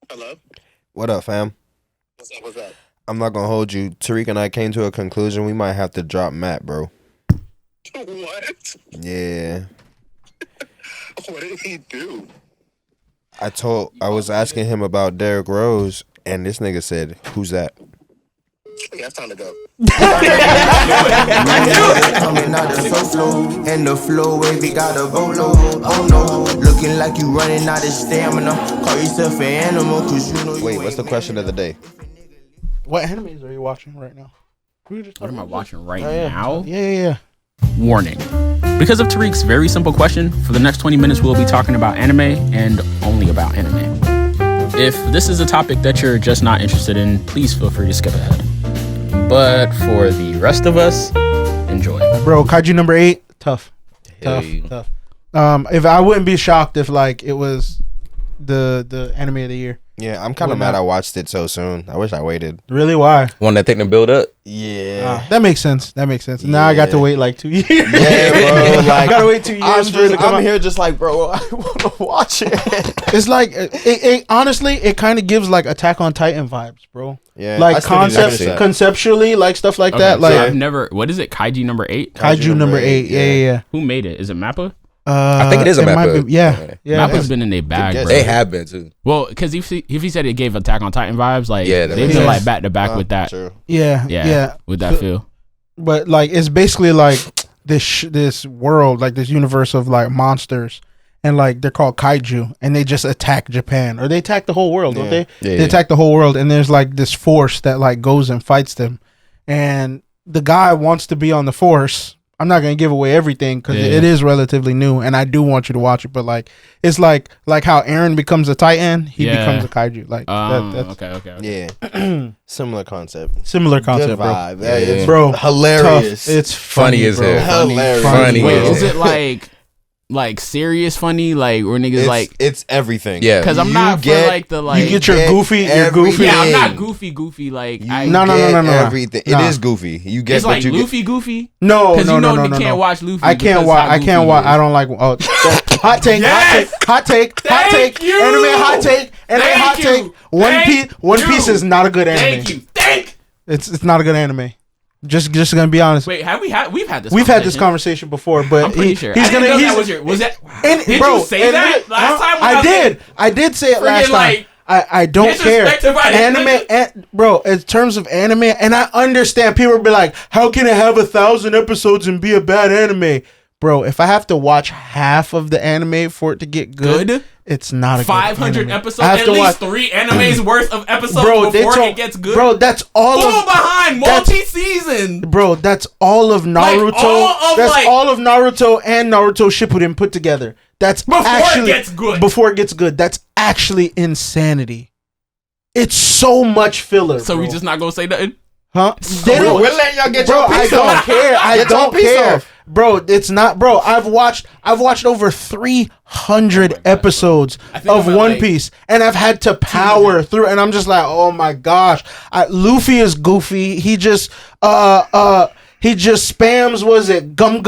Hello? What up, fam? What's up? I'm not gonna hold you. Taariq and I came to a conclusion. We might have to drop Matt, bro. What? Yeah. What did he do? I was asking him about Derrick Rose, and this nigga said, "Who's that?" Yeah, it's time to go. Coming out the so slow, and the flow wavy got a bolo. Oh no, looking like you running out of stamina. Call yourself an animal, cause you know you Wait, what's the question of the day? What animes are you watching right now? What am I watching right now? Yeah. Warning. Because of Taariq's very simple question, for the next 20 minutes we'll be talking about anime and only about anime. If this is a topic that you're just not interested in, please feel free to skip ahead. But for the rest of us, enjoy. Bro, Kaiju number 8, tough. If I wouldn't be shocked if like it was the anime of the year. Yeah, I'm kind of mad I watched it so soon. I wish I waited. Really? Why? One that take them build up. Yeah. That makes sense. Now I got to wait like 2 years. Yeah, bro. Like, I gotta wait 2 years for it to come out. I'm here just like, bro, I want to watch it. It's like it honestly, it kind of gives like Attack on Titan vibes, bro. Yeah, like conceptually, like stuff like that. So Like I've never. What is it? Kaiju number 8. Kaiju number 8. Yeah. Who made it? Is it Mappa? I think it is a Mappa. Yeah. Mappa's been in their bag, bro. They have been too. Well, because if he said it gave Attack on Titan vibes, like Yeah, they've been like back to back with that. True. Yeah. With that feel. But like it's basically like this world, like this universe of like monsters, and like they're called kaiju, and they just attack Japan, or they attack the whole world, don't they? They attack the whole world, and there's like this force that like goes and fights them, and the guy wants to be on the force. I'm not gonna give away everything because it is relatively new, and I do want you to watch it. But like, it's like how Aaron becomes a Titan, he becomes a kaiju. Like, that's okay. Yeah. Similar concept. Similar concept, Good bro. vibe. Yeah, it's Bro, hilarious. tough. It's Funny as bro. hell. Hilarious. Funny. Wait, Bro. is it like serious funny, like where niggas It's everything. Yeah. Because I'm You not get- for like the like. You get your goofy. everything. Yeah, I'm not goofy. Like No. Everything. Nah. It is goofy. You get It's what like you Luffy goofy. No, Because you know no, you no. can't watch Luffy. I can't because watch. how I can't goofy watch. he I is. don't like. Hot take. Yes! Hot take. Thank you! Anime hot take. Anime Thank hot you! take. One Thank Piece you! is not a good anime. Thank you. It's not a good anime. Just gonna be honest. Wait, we've had this. We've had this conversation before, but I'm pretty sure. he's I gonna. didn't know He's that was that? and, Did bro, you say and that it- last time? I did. I did say it last time. Like, I don't care. disrespected by that Anime, bro. In terms of anime, and I understand people be like, "How can it have 1,000 episodes and be a bad anime?" Bro, if I have to watch half of the anime for it to get good, it's not a 500 good anime. episodes. I have At to least watch 3 animes worth of episodes bro, before it gets good. Bro, that's all Fall of behind multi-season. Bro, that's all of Naruto. All of Naruto and Naruto Shippuden put together. That's Before actually it gets good. Before it gets good. That's actually insanity. It's so much filler. So bro. we just not gonna say nothing. Huh? We're letting y'all get Bro, your I piece don't off. care. I Get your don't piece care. off. Bro, it's not bro. I've watched over 300 episodes think of I'm at, One like, Piece, and I've had to power through, and I'm just like, oh my gosh. Luffy is goofy. He just spams, was it Gum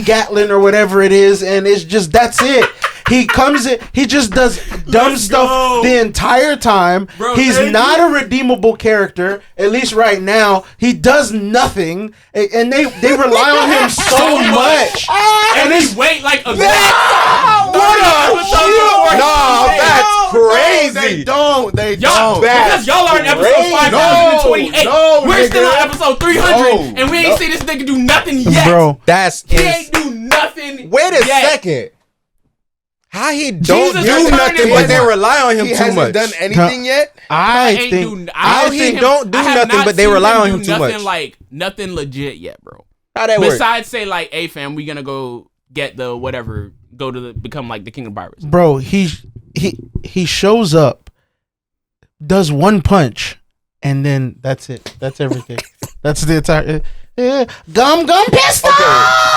Gatlin or whatever it is, and it's just that's it. He comes in, he just does dumb stuff the entire time. Bro, He's not a redeemable character, at least right now. He does nothing, and they rely on him so much. And he wait like a That's crazy. They don't. y'all, because y'all are in episode 5028. No, We're still nigga. on episode 300, No, and we ain't see this nigga do nothing yet. Bro, That's He ain't do nothing. Wait a yet. second. How he don't Jesus do returning nothing, but is- they rely on him He too hasn't much. done anything yet. I ain't think do- How ain't he seen him- don't do I have nothing, not but they seen rely on do him too nothing much. Like nothing legit yet, bro. How that work? Besides, say like, "Hey fam, we gonna go get the whatever, go to the become like the king of pirates." bro, he shows up, does one punch, and then that's it. That's everything. That's the entire. Gum pistol.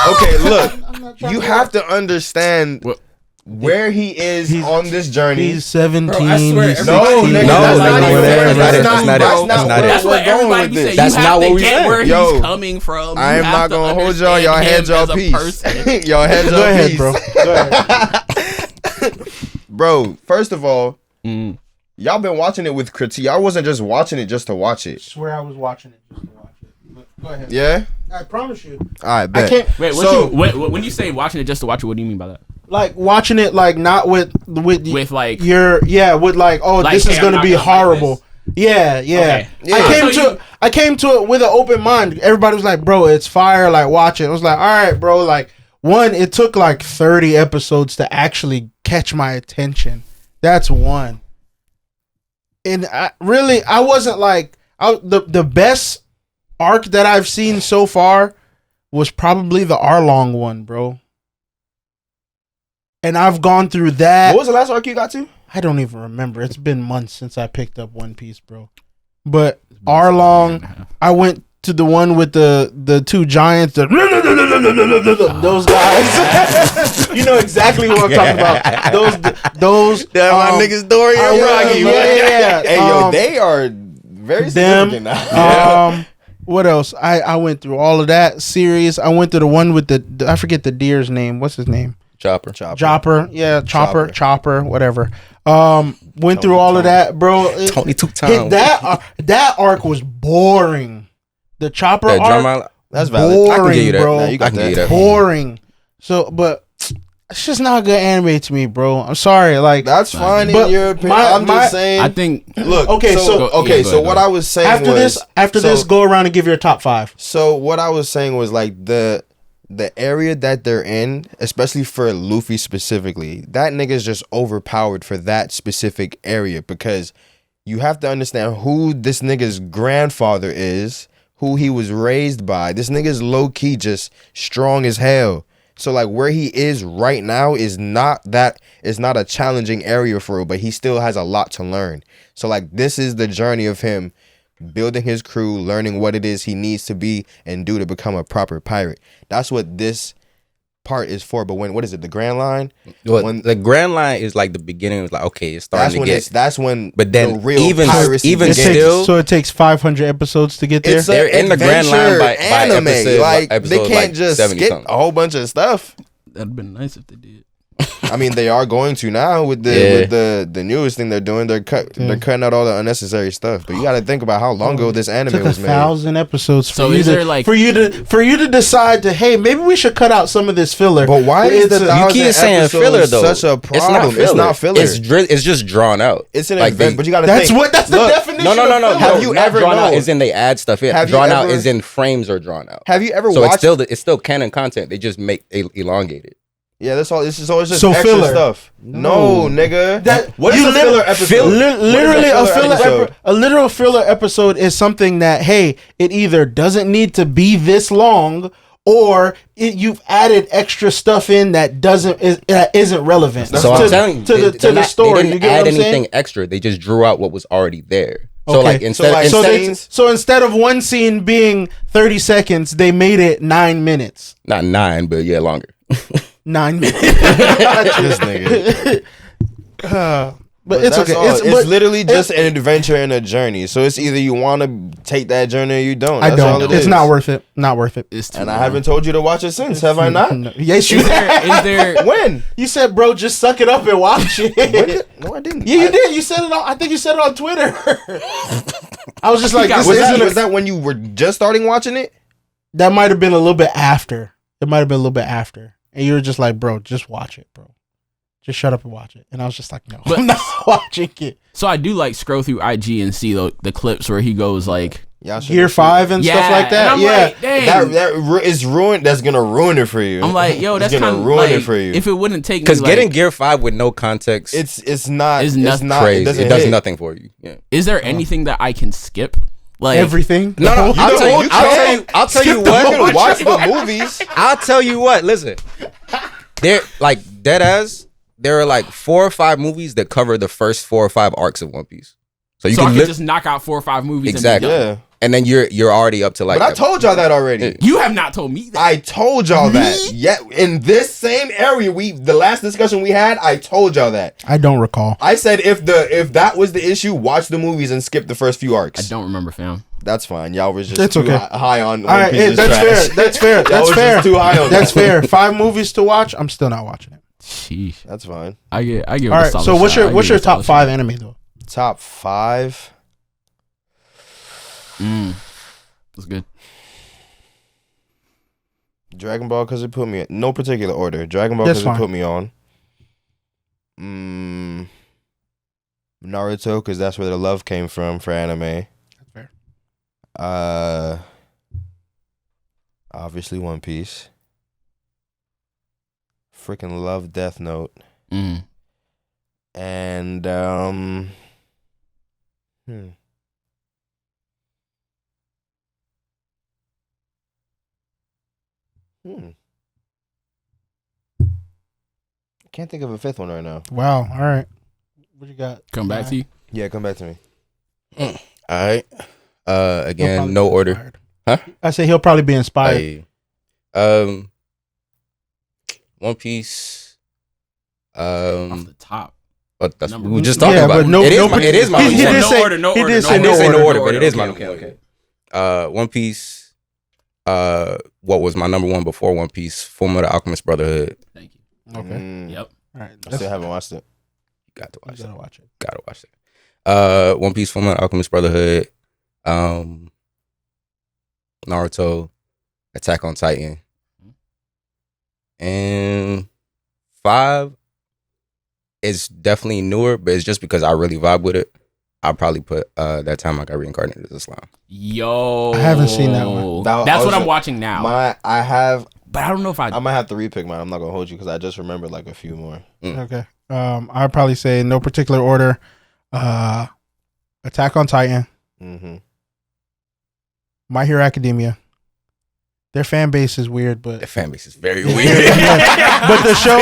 Okay, look. You have to understand What? where he is on this journey. He's 17. Bro, I swear, he's everybody- 16. No, nigga, No, that's no, not no, even that's fair. not it. That's not it. That's not it. That's what we're going everybody with be this. saying. That's You not have what to we get said. where Yo, he's coming from. I You am have not to gonna hold y'all. Y'all understand had him y'all as a peace. person. Y'all had Go y'all ahead, peace. bro. Go ahead. Bro, first of all, Mm. Y'all been watching it with critique. Y'all wasn't just watching it just to watch I it. swear I was watching it just to watch it. But go ahead. Yeah. I promise you. All right. Bet. I can't. Wait, when you say watching it just to watch it, what do you mean by that? Like watching it, like not with like with like, oh, like, this hey, is gonna be horrible. Yeah. Okay. I came to it with an open mind. Everybody was like, bro, it's fire. Like, watch it. I was like, all right, bro. Like, one, it took like 30 episodes to actually catch my attention. That's one. And I wasn't like the best arc that I've seen so far was probably the Arlong one, bro. And I've gone through that. What was the last arc you got to? I don't even remember. It's been months since I picked up One Piece, bro. But Arlong, I went to the one with the two giants, those guys. You know exactly what I'm talking about. Those my niggas Dory and Rocky. Yeah. Hey, yo, they are very significant now. What else? I went through all of that series. I went to the one with the I forget the deer's name. What's his name? Chopper. Yeah, Chopper, whatever. Went through all of that, bro. Tony took time. That arc was boring. The Chopper arc, that's valid. boring, I can give you that. bro. Nah, you got that. Boring. So, but it's just not good anime to me, bro. I'm sorry. Like, That's fine but in your opinion. I'm just saying. I think Look. Okay, So what I was saying after this, go around and give your top 5. So what I was saying was like the area that they're in, especially for Luffy specifically, that nigga's just overpowered for that specific area, because you have to understand who this nigga's grandfather is, who he was raised by. This nigga's low key just strong as hell. So like where he is right now is not a challenging area for him, but he still has a lot to learn. So like this is the journey of him building his crew, learning what it is he needs to be and do to become a proper pirate. That's what this part is for. But what is it? The Grand Line? Well, the Grand Line is like the beginning. It's like, okay, it's starting to get. That's when. But then the real even begins. still, So it takes 500 episodes to get there. It's they're in the Grand Line by anime. episode, like episode they can't like just 70 skip something. a whole bunch of stuff. that'd been nice if they did. I mean, they are going to now with the newest thing they're doing. They're cutting out all the unnecessary stuff. But you got to think about how long ago this anime took was made. 1,000 episodes for So you is to, there, like- for you to decide to, hey, maybe we should cut out some of this filler. But why is the You 1,000 keep saying episodes filler though. such a problem? It's not filler. It's just drawn out. It's an like event, but you got to That's think. that's the definition. No. of filler. Have you not ever drawn out? known? Is in they add stuff in. Have you Drawn out ever- is in frames are drawn out. Have you ever So watched? it's still canon content. They just make elongated. Yeah, that's all. It's just always just So extra filler. stuff. No, nigga. What is a filler episode? Literally, What is a filler episode? a literal filler episode is something that, hey, it either doesn't need to be this long, or you've added extra stuff in that isn't relevant. So I'm telling you, to the story. They You didn't get add what I'm saying? anything extra. They just drew out what was already there. So Okay. like instead, So instead of one scene being 30 seconds, they made it 9 minutes. not 9, but yeah, longer. 9 minutes. This nigga. But it's that's okay. all. It's but literally just an adventure and a journey. So it's either you want to take that journey or you don't. I That's all don't. it It's is. not worth it. Not worth it. It's too And I long. haven't told you to watch it since, have I not? No. Yes, you Is there When? You said, bro, just suck it up and watch it. No, I didn't. Yeah, you did. You said it on. I think you said it on Twitter. I was just like, got- this Was isn't. that when you were just starting watching it? That might have been a little bit after. It might have been a little bit after, and you were just like, bro, just watch it, bro. Just shut up and watch it. And I was just like, no, But- I'm not watching it. So I do like scroll through IG and see the clips where he goes like, Y'all should Gear 5 and stuff like that. and I'm Yeah. like, dang. that is ruined. That's gonna ruin it for you. I'm like, yo, that's It's kind gonna of ruin like, it for you. if it wouldn't take me Because like, getting Gear 5 with no context, It's not. It's It's nothing not. crazy. It It does hit. nothing for you. Yeah. is there anything that I can skip? Like Everything. No, You I'll know tell what? you. I'll tell you You what. can watch the movies. I'll tell you what. Listen, they're like dead ass. There are like 4 or 5 movies that cover the first 4 or 5 arcs of One Piece. So you so I can could just knock out 4 or 5 movies. Exactly. And be done. Yeah, and then you're already up to like. but I told y'all that already. You have not told me that. I told y'all that. Yeah, in this same area, the last discussion we had, I told y'all that. I don't recall. I said if that was the issue, watch the movies and skip the first few I arcs. don't remember, fam. That's fine. Y'all was just It's too okay. high on. All right, One Piece's that's trash. fair. That's fair. Y'all That's was fair. just too high on That's that. fair. 5 movies to watch. I'm still not watching it. Sheesh. That's fine. I give. All right. So what's your top 5 anime though? Top 5. That's good. Dragon Ball because it put me in no particular order. Dragon Ball That's because it fine. put me on. Naruto because that's where the love came from for anime. That's fair. Obviously One Piece. Freaking love Death Note. And I can't think of a fifth one right now. Wow. All right. What you got? Come back to you. Yeah, come back to me. All right. He'll Again, probably no be order. inspired. Huh? I say he'll probably be inspired. Hey. One Piece. Off the top. But that's Number- we were just talking Yeah, about. but no- it no- is my. he did say- no he order. did I say didn't no say no order, order, no but it is order. my. Okay. One Piece. What was my number one before One Piece? Fullmetal Alchemist Brotherhood. Thank you. Okay. Yep. All right. I still haven't watched it. Got to You watch it. gotta watch it. Gotta watch it. One Piece, Fullmetal Alchemist Brotherhood, Naruto, Attack on Titan, and 5 is definitely newer, but it's just because I really vibe with it. I'll probably put That Time I Got Reincarnated as Islam. Yo, I haven't seen that one. That's what I'm watching now. I But I don't know if I might have to repick mine. I'm not gonna hold you because I just remembered like a few more. Okay. I'd probably say in no particular order. Attack on Titan, Mm-hmm. My Hero Academia. Their fan base is weird, but The fan base is very but weird. the show,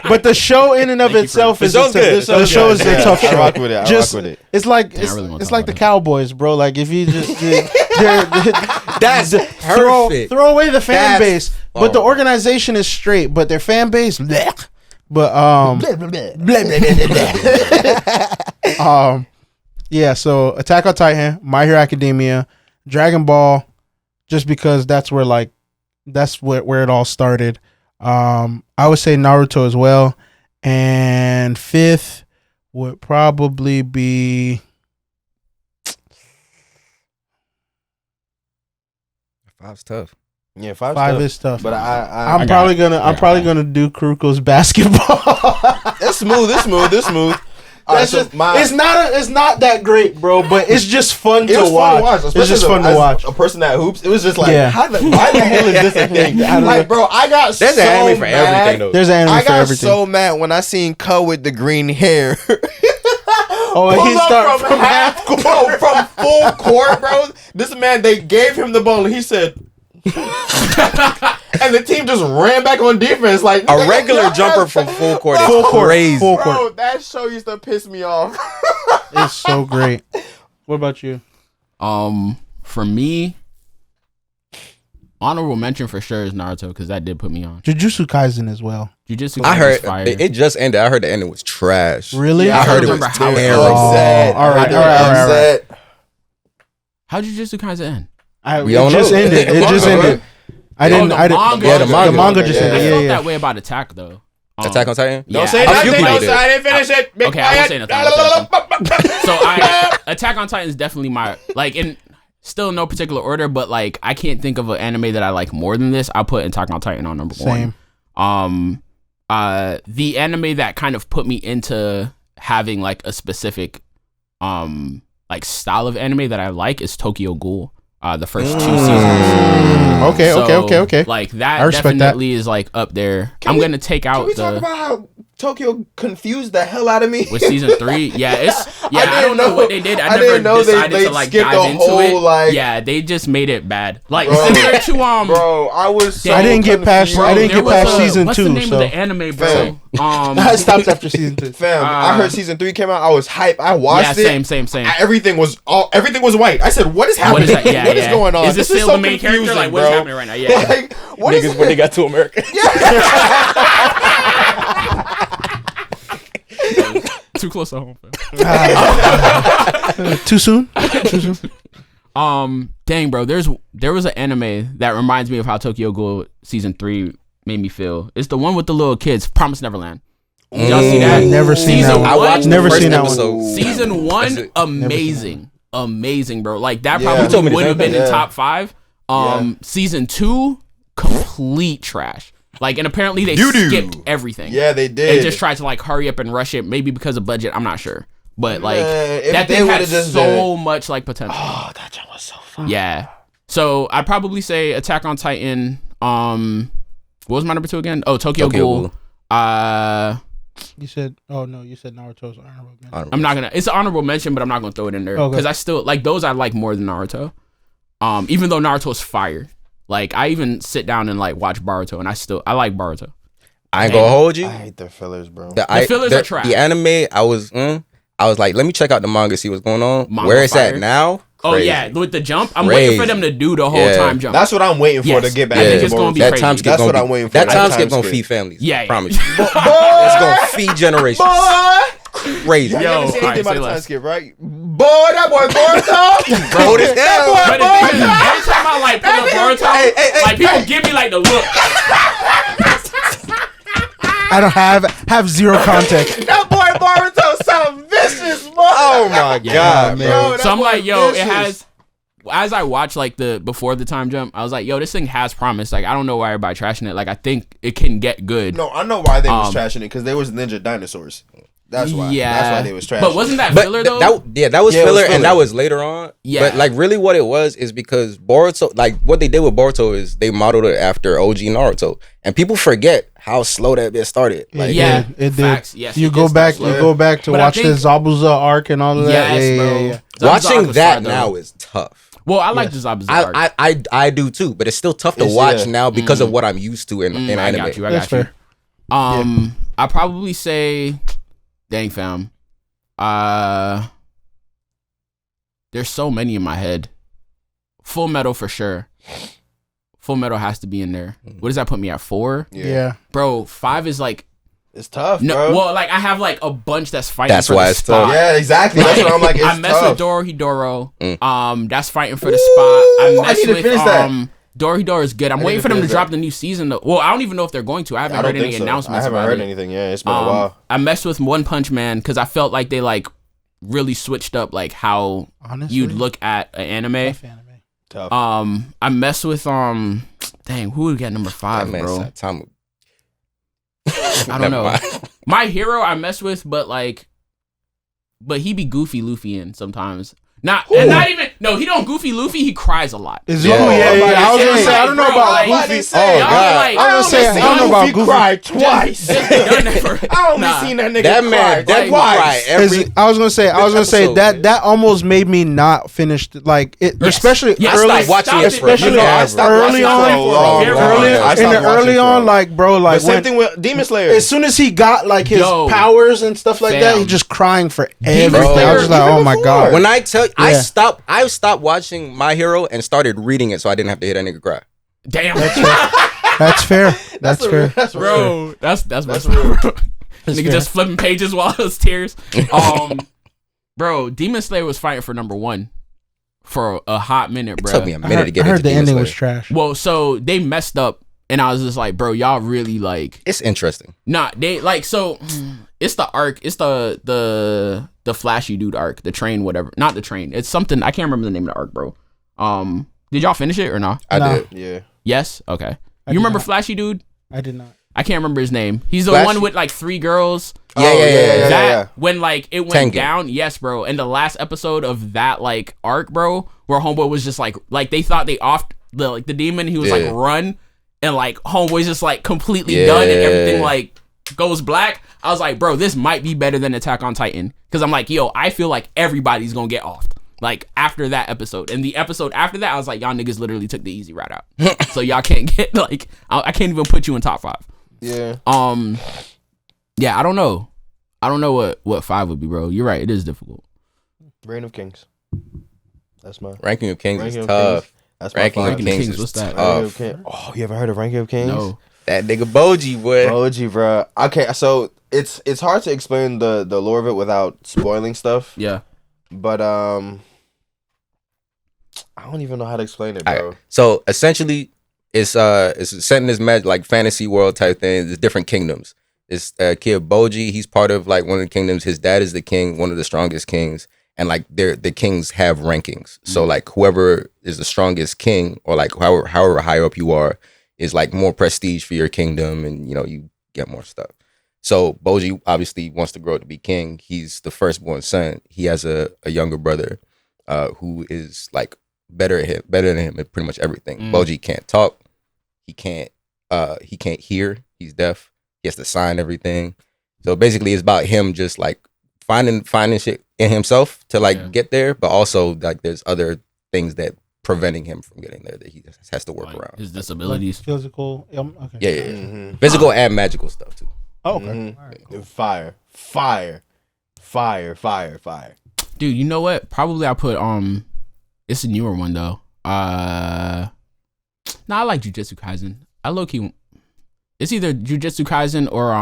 but the show in and of itself is show's good. The show is a tough I show. rock with it. I Just- rock with it. It's like Damn, I really wanna it's talk like the about Cowboys, bro. Like if you just That's perfect. throw away the fan That's- base, but the organization is straight, but their fan base, bleh. But yeah. So Attack on Titan, My Hero Academia, Dragon Ball, just because that's where it all started. I would say Naruto as well, and 5th would probably be. 5's tough. Yeah, 5's 5 tough. is tough. But I'm probably gonna do Kuroko's basketball. it's smooth. It's smooth. That's just, it's not that great, bro. But it's just fun to watch. It's just fun to watch. A person that hoops, it was just like, Yeah. why the hell is this a thing? Like, bro, I got There's so an anime for mad. everything, though. There's an anime I for got everything. so mad when I seen Ko with the green hair. Oh, and he Pull up start from half court, bro, from full court, bro. This man, they gave him the ball, and he said. And the team just ran back on defense like A regular jumper from full court is Full court, crazy. full court. Bro, that show used to piss me off. It's so great. What about you? For me, honorable mention for sure is Naruto because that did put me on. Jujutsu Kaisen as well. Jujutsu I Kaisen heard is fire. it just ended. I heard the ending was trash. Really? Yeah, I heard it remember was how it terrible. Oh, all right. How'd Jujutsu Kaisen end? We don't just know. ended. It just ended. I didn't. the I didn't. manga. Yeah, the manga. The manga just I ended. felt Yeah, that yeah. way about Attack though. Attack on Titan? Yeah, Say A few nothing. people No, did. I didn't finish it. Be Okay, I won't say quiet. nothing. I won't say nothing. So Attack on Titan is definitely my in still no particular order, but like I can't think of an anime that I like more than this. I'll put Attack on Titan on number Same. one. The anime that kind of put me into having like a specific like style of anime that I like is Tokyo Ghoul. The first 2 seasons. Okay. So, Okay. Like I that respect that. definitely is like up there. I'm gonna take out Can we talk about how Tokyo confused the hell out of me? with season 3. Yeah, I didn't don't know know- what they did. I I never didn't know they- decided they to like skipped dive the into whole, it. like- Yeah, they just made it bad. Like Bro. similar to Bro, I was so I didn't get past- confused. I didn't there get was past a- season what's 2, the name so- of the anime, bro? Fam. I stopped after season 2. Fam, I heard season 3 came out. I was hype. I watched Yeah, it. same. Everything was white. I said, "What is happening? What is that? Yeah, what is yeah. going on? Is this still so the main character? confusing, Like what's bro. happening right now? Yeah. Like, what is Niggas when they got to America. Too close to home. Fam. Too soon? Dang, bro. There was an anime that reminds me of how Tokyo Ghoul season 3 made me feel. It's the one with the little kids, Promise Neverland. Did y'all see that? Never seen that one. I watched Never the first seen that one. episode. Season That's 1, it. amazing, bro. Like that Yeah. You told me probably the would same have been thing. in top 5. Season 2, complete trash. Like, and apparently they skipped everything. Yeah, they did. They just tried to like hurry up and rush it, maybe because of budget. I'm not sure, but like if that they thing had would've just so much like potential. Oh, that jump was so fun. Yeah. So I'd probably say Attack on Titan. What was my number 2 again? Oh, Tokyo Ghoul. You said, oh no, you said Naruto's honorable mention. I'm not gonna. It's an honorable mention, but I'm not gonna throw it in there because I still like those. I like more than Naruto. Even though Naruto's fire. Like I even sit down and like watch Boruto, and I like Boruto. I ain't gonna hold you. I hate their fillers, bro. The fillers are trash. The anime, I was like, let me check out the manga, see what's going on. Manga Where it's fire. at now. Oh Crazy. yeah, with the jump, I'm waiting for them to do the whole time jump. That's what I'm waiting for Yes. to get back. I think to it's gonna be Boruto. crazy. Time skip That's gonna what be, I'm waiting for. That That time time skip gonna skip. feed families. Yeah, I yeah. promise you. It's gonna feed generations. Crazy. You Yo, never see alright, anything say about the time less. skip, right? Boy, that boy Boruto. Bro, this hell. But the thing is, every time I like pull up Boruto, like people give me like the look. I don't have zero context. That boy Boruto sound vicious, boy. Oh my god, man. man. So I'm like, yo, it has. As I watch like the before the time jump, I was like, yo, this thing has promise. Like I don't know why everybody trashing it. Like I think it can get good. No, I know why they was trashing it because they was ninja dinosaurs. That's why. Yeah, That's why they was trashing. But wasn't that But filler though? that was Yeah, it was filler, and filler. that was later on. Yeah. But like really, what it was is because Boruto, like what they did with Boruto is they modeled it after OG Naruto, and people forget how slow that bit started. Like, Yeah. it did. Facts. Yes, you it go did back. start You slow. go back to But I watch the think- Zabuza arc and all of that. Yes, yeah, bro. yeah, yeah. watching Zabuza that arc, now though. is tough. Well, I like the Zabuza arc. I do too, but it's still tough to It's- watch yeah. now because of what I'm used to in I anime. got you. I That's got you. fair. I probably say, dang fam. There's so many in my head. Full Metal for sure. Full Metal has to be in there. What does that put me at 4? Yeah. Bro, 5 is like it's tough, no. bro. Well, like I have like a bunch that's fighting. That's for why the it's spot. tough. Yeah, exactly. That's what I'm like. It's I mess tough. with Dorohedoro. Mm. That's fighting for the spot. I I mess need to with finish that. Dorohedoro is good. I'm I waiting need for to them to finish drop that. the new season though. Well, I don't even know if they're going to. I haven't I don't heard any think so. announcements. I haven't about heard it. anything. Yeah, it's been a while. I messed with One Punch Man because I felt like they like really switched up like how Honestly, you'd look at an anime. tough anime. Tough. I messed with dang, who would get number 5, That man bro? said time. I don't know. My Hero I mess with, but he be goofy Luffy in sometimes. Not even he don't goofy Luffy, he cries a lot. Is Yeah. Zuko? Yeah, yeah. I was It's gonna say I like, don't know bro, about like, Goofy. Oh, Y'all God. like, I was gonna say I don't know about Goofy. cried twice. done that for- I only Nah. seen that nigga That cry man, that twice. cry every. I was gonna say episode, man. that almost made me not finish like it, Yes. especially Yes, early. I stopped watching it for especially I stopped early watching on, for a long Very time. early I in stopped the watching early for a on, long- like bro, like But same when, thing with Demon Slayer. as soon as he got like his Yo. powers and stuff like that, Fam. he just crying for everything. Slayer, I was just like, even oh my before. god. When I tell you, Yeah. I stopped watching My Hero and started reading it, so I didn't have to hear that nigga cry. Damn. That's fair. That's fair. That's real. Bro, that's That's real. real. Nigga fair. just flipping pages while it's tears. Bro, Demon Slayer was fighting for number 1 for a hot minute, It bro. took me a I minute heard, to get I heard into the Demon ending Slayer. was trash. Well, so they messed up, and I was just like, bro, y'all really like, It's interesting. nah, they like, so it's the arc, it's the flashy dude arc, the train, whatever, not the train. It's something I can't remember the name of the arc, bro. Did y'all finish it or not? I Nah. did. Yeah. Yes. Okay. I You did remember not. Flashy Dude? I did not. I can't remember his name. He's the Flashy? one with like 3 girls. Yeah. That when like it went Tengen. down, yes, bro. And the last episode of that like arc, bro, where Homeboy was just like they thought they offed the demon. He was like Yeah. run, and like Homeboy's just like completely Yeah. done, and everything like goes black. I was like, bro, this might be better than Attack on Titan, because I'm like, yo, I feel like everybody's gonna get offed. Like after that episode, and the episode after that, I was like, y'all niggas literally took the easy route out, so y'all can't get like, I can't even put you in top 5. Yeah. Yeah, I don't know what 5 would be, bro. You're right, it is difficult. Reign of Kings. That's my Ranking of Kings Ranking is of tough. Kings. That's my Ranking of five. Ranking of Kings Kings, is what's that? Ranking of tough. Kings. Oh, you ever heard of Ranking of Kings? No, That nigga Boji, boy. OG, bro. Okay, so it's hard to explain the lore of it without spoiling stuff. yeah, But I don't even know how to explain it, bro. Alright. So essentially, it's set in this like fantasy world type thing. There's different kingdoms, This kid Boji, he's part of like one of the kingdoms. His dad is the king, one of the strongest kings, and like the kings have rankings. So like whoever is the strongest king, or like however high up you are, is like more prestige for your kingdom, and you know you get more stuff. So Boji obviously wants to grow up to be king. He's the firstborn son. He has a younger brother who is like better than him at pretty much everything. Boji can't talk. He can't hear. He's deaf. He has to sign everything. So basically, it's about him just like finding shit in himself to like get there, but also like there's other things that preventing him from getting there that he has to work Like around. his disabilities. Like physical. Okay. Yeah. Physical and magical stuff too. Oh, okay. All right, cool. Fire. Dude, you know what? Probably I put it's a newer one though. I like Jujutsu Kaisen. I low key it's either Jujutsu Kaisen or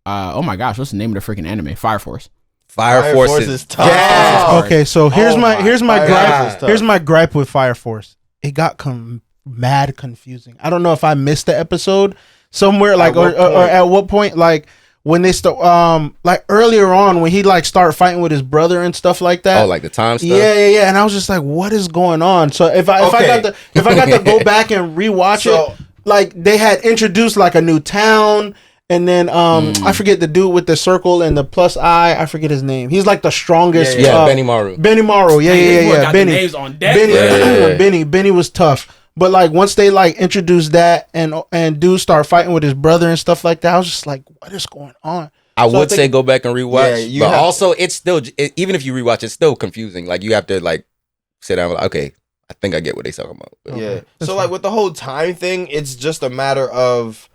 oh my gosh, what's the name of the freaking anime? Fire Force. Fire Force is tough. Yeah. Okay, so here's my gripe. God. Here's my gripe with Fire Force. It got mad confusing. I don't know if I missed the episode somewhere, like or at what point, like when they start, like earlier on when he like started fighting with his brother and stuff like that. Oh, like the time stuff. Yeah. And I was just like, what is going on? So if I got to go back and rewatch it, like they had introduced like a new town. And then I forget the dude with the circle and the plus eye. I forget his name. He's like the strongest. Yeah, Benny Maru. Yeah. Benny. Names on deck. Benny was tough. But like once they like introduced that and dude start fighting with his brother and stuff like that, I was just like, what is going on? I would say go back and rewatch, but also it's still even if you rewatch, it's still confusing. Like you have to like sit down. Like, okay, I think I get what they talking about. But, Yeah. So like with the whole time thing, it's just a matter of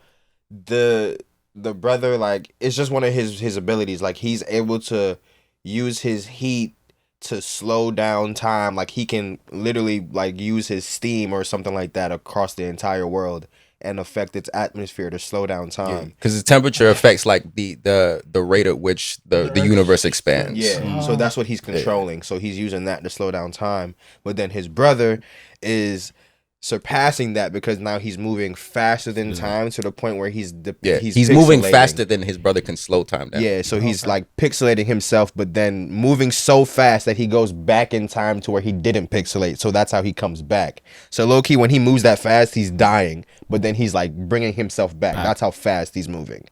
the brother, like it's just one of his abilities. Like he's able to use his heat to slow down time. Like he can literally like use his steam or something like that across the entire world and affect its atmosphere to slow down time. Because the temperature affects like the rate at which the universe expands. Yeah. So that's what he's controlling. So he's using that to slow down time. But then his brother is surpassing that because now he's moving faster than time to the point where he's moving faster than his brother can slow time down. Yeah, so he's like pixelating himself, but then moving so fast that he goes back in time to where he didn't pixelate. So that's how he comes back. So low key, when he moves that fast, he's dying, but then he's like bringing himself back. That's how fast he's moving.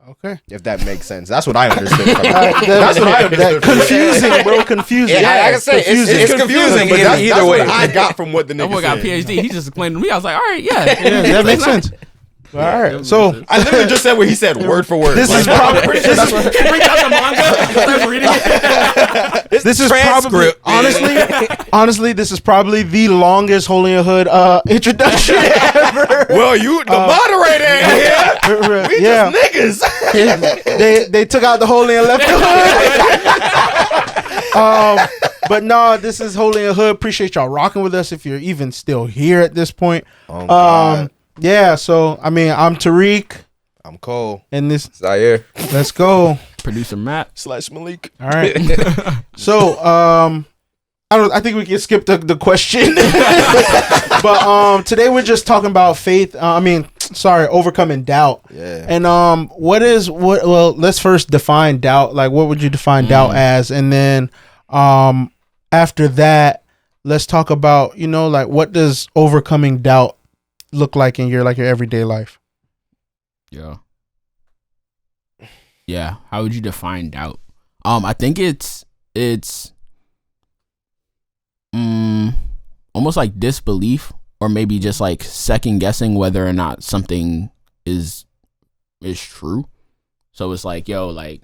Okay, if that makes sense. That's what I understood. That's what I understood. Confusing, bro. Confusing. Yeah, I can say it's confusing. But that's either way, what I got from what the nigga boy got a said. PhD. He just explained to me. I was like, all right, yeah, that makes sense. All right, so I literally just said what he said, word for word. This is probably bring out the manga. Start reading it. This is probably honestly, this is probably the longest Holy and Hood introduction ever. Well, you the moderator here. We just niggas. They took out the Holy and left the Hood. But no, this is Holy and Hood. Appreciate y'all rocking with us if you're even still here at this point. Yeah, so I mean, I'm Taariq. I'm Cole. And this Xaire. Let's go. Producer Matt / Malik. All right. So I think we can skip the question. But today we're just talking about faith. Overcoming doubt. Yeah. And well, let's first define doubt. Like what would you define doubt as? And then after that, let's talk about, like what does overcoming doubt look like in your everyday life? Yeah. How would you define doubt? I think it's almost like disbelief, or maybe just like second guessing whether or not something is true. So it's like, like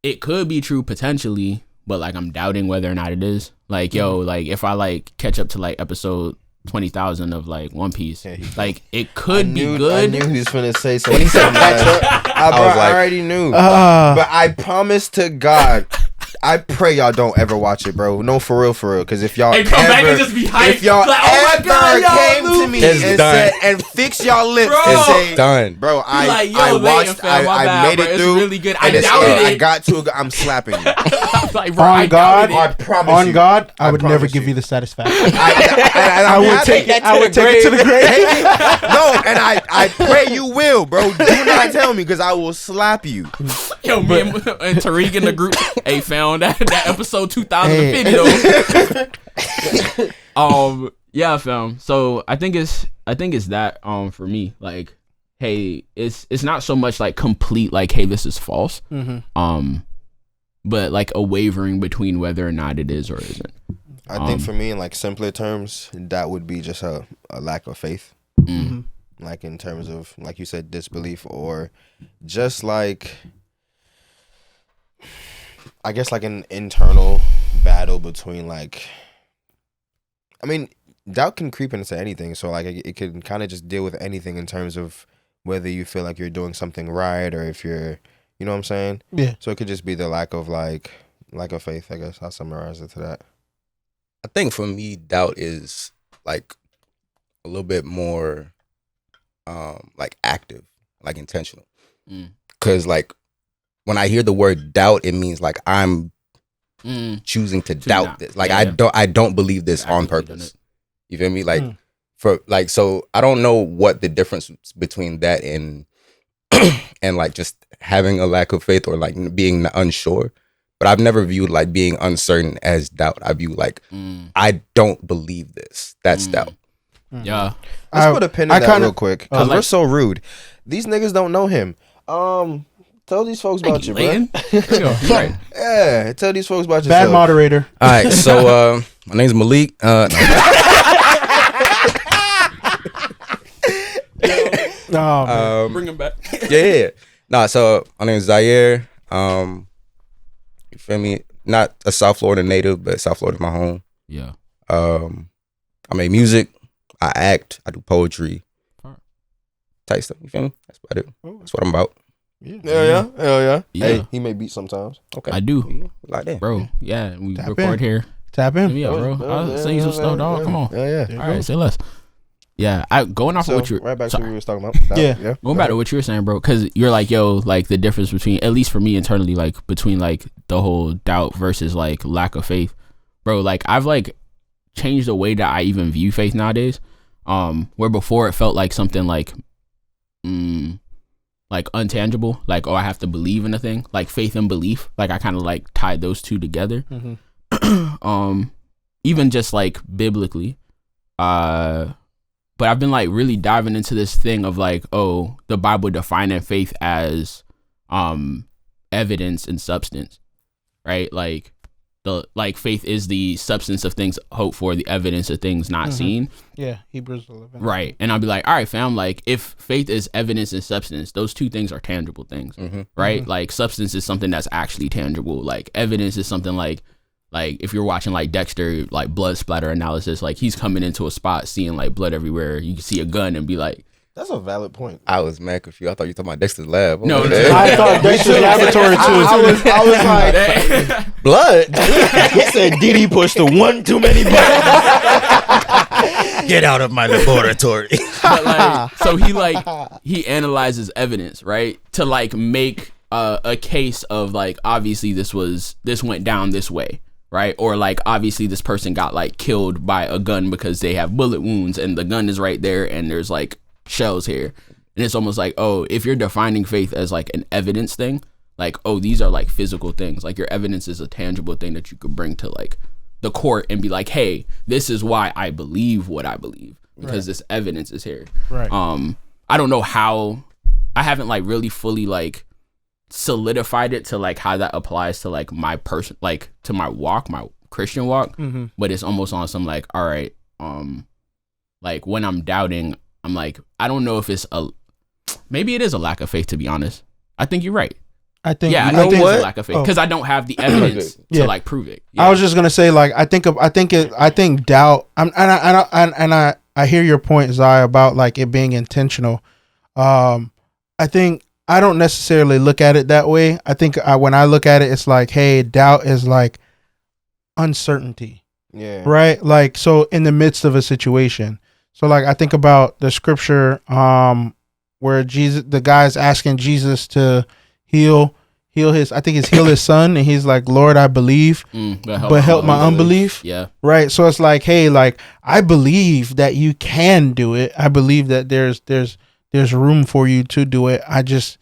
it could be true potentially, but like I'm doubting whether or not it is. Like, like if I like catch up to like episode 20,000 of like One Piece, like it could be good. I knew he was finna say something. I already knew. But I promise to God, I pray y'all don't ever watch it, bro. No, for real, because if y'all And come back and just be hyped. if y'all Like, oh my ever God, y'all came to Luffy. me It's and done. said and fix y'all lips Bro. and It's say, done. bro, Be I like, yo, I Leighton, watched, fam, my I bad, made bro. it It's through. really good. I and it's- doubted I it. got to. I'm slapping you. Like, bro, I On God, doubted I it. promise on you. God, I would promise never give you the satisfaction. I would take it. I would take it to the grave. No, and I pray you will, bro. Do not tell me because I will slap you. Yo, me and Taariq in the group, hey, found that episode 2050 though. Yeah, fam. So I think it's that for me, like, hey, it's not so much like complete, like, hey, this is false. But like a wavering between whether or not it is or isn't. I think for me, in like simpler terms, that would be just a lack of faith. Like in terms of, like you said, disbelief, or just like, I guess like an internal battle between like, I mean, doubt can creep into anything. So like it can kind of just deal with anything in terms of whether you feel like you're doing something right or if you're, you know what I'm saying? Yeah. So it could just be the lack of faith, I guess. I'll summarize it to that. I think for me, doubt is like a little bit more like active, like intentional. Cause like when I hear the word doubt, it means like I'm choosing to doubt this. Like I don't believe this on purpose. You feel me? Like for like, so I don't know what the difference between that and and like just having a lack of faith or like being unsure. But I've never viewed like being uncertain as doubt. I view like I don't believe this. That's doubt. Yeah. Let's put a pin in that real quick because like- we're so rude. These niggas don't know him. Tell these folks about you, bro. Leighton. Right. Yeah, tell these folks about Bad yourself. moderator. All right, so my name's Malik. No. Bring him back. Yeah. Nah, so my name's Xaire. You feel me? Not a South Florida native, but South Florida my home. Yeah. I make music, I act, I do poetry, type stuff. You feel me? That's about it. That's what I'm about. Hell yeah. Yeah. Hey, he may beat sometimes. Okay. I do. Like that. Bro, yeah. We Tap record in. here. Tap in. Yeah, bro. I'll send you some stuff, dog. Come on. Yeah. All right, say less. Yeah, going off So, of what you right back to what we were talking about. Yeah. going back to what you were saying, bro, because you're like, yo, like the difference between, at least for me internally, like between like the whole doubt versus like lack of faith, bro. Like I've like changed the way that I even view faith nowadays. Where before it felt like something like untangible, like, oh, I have to believe in a thing, like faith and belief. Like I kind of like tied those two together. Even just like biblically, but I've been like really diving into this thing of like, oh, the Bible defining faith as evidence and substance, right? Like faith is the substance of things hoped for, the evidence of things not seen. Yeah, Hebrews 11. Right. And I'll be like, all right, fam, like if faith is evidence and substance, those two things are tangible things, right? Like substance is something that's actually tangible. Like evidence is something like if you're watching like Dexter, like blood splatter analysis, like he's coming into a spot, seeing like blood everywhere. You can see a gun and be like, That's a valid point. I was mad confused. I thought you were talking about Dexter's lab. No, I thought Dexter's laboratory too. I was like, blood. he said Diddy pushed the one too many buttons. Get out of my laboratory. but like, so he analyzes evidence, right, to like make a case of like, obviously this went down this way, right? Or like obviously this person got like killed by a gun because they have bullet wounds and the gun is right there and there's like shells here. And it's almost like, oh, if you're defining faith as like an evidence thing, like, oh, these are like physical things. Like your evidence is a tangible thing that you could bring to like the court and be like, hey, this is why I believe what I believe because this evidence is here. Right. I don't know how, I haven't like really fully like solidified it to like how that applies to like my person, like to my walk, my Christian walk. But it's almost on some like, all right, like when I'm doubting, I'm like, I don't know if maybe it is a lack of faith, to be honest. I think you're right. I think Yeah, I think think it's a lack of faith because I don't have the evidence Yeah. to like prove it. I was just gonna say, like, I think doubt. I hear your point, Zai, about like it being intentional. I think I don't necessarily look at it that way. I think when I look at it, it's like, hey, doubt is like uncertainty. Yeah. Right? Like, so in the midst of a situation. So like I think about the scripture where the guy's asking Jesus to heal his son, and he's like, Lord, I believe, but help my unbelief. Yeah. Right. So it's like, hey, like I believe that you can do it. I believe that there's room for you to do it. I just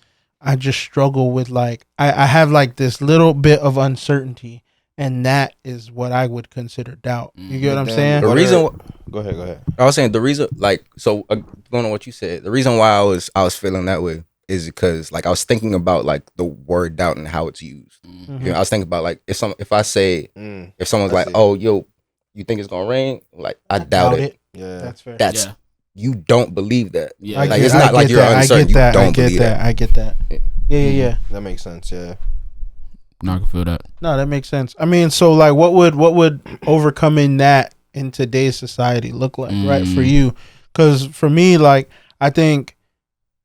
struggle with like I have like this little bit of uncertainty, and that is what I would consider doubt. You get what I'm saying? The reason. Go ahead. I was saying the reason, like, so going on what you said, the reason why I was feeling that way is because, like, I was thinking about like the word doubt and how it's used. Mm-hmm. You know, I was thinking about like if someone's like, "Oh, yo, you think it's gonna rain?" Like, I doubt it. Yeah, That's fair. That's you don't believe that. Yeah. Like, it's not like you're uncertain. You don't believe that. I get that. Yeah. that makes sense. Yeah. No, I can feel that. No, that makes sense. I mean, so like, what would overcoming that in today's society look like, right, for you? Because for me, like, I think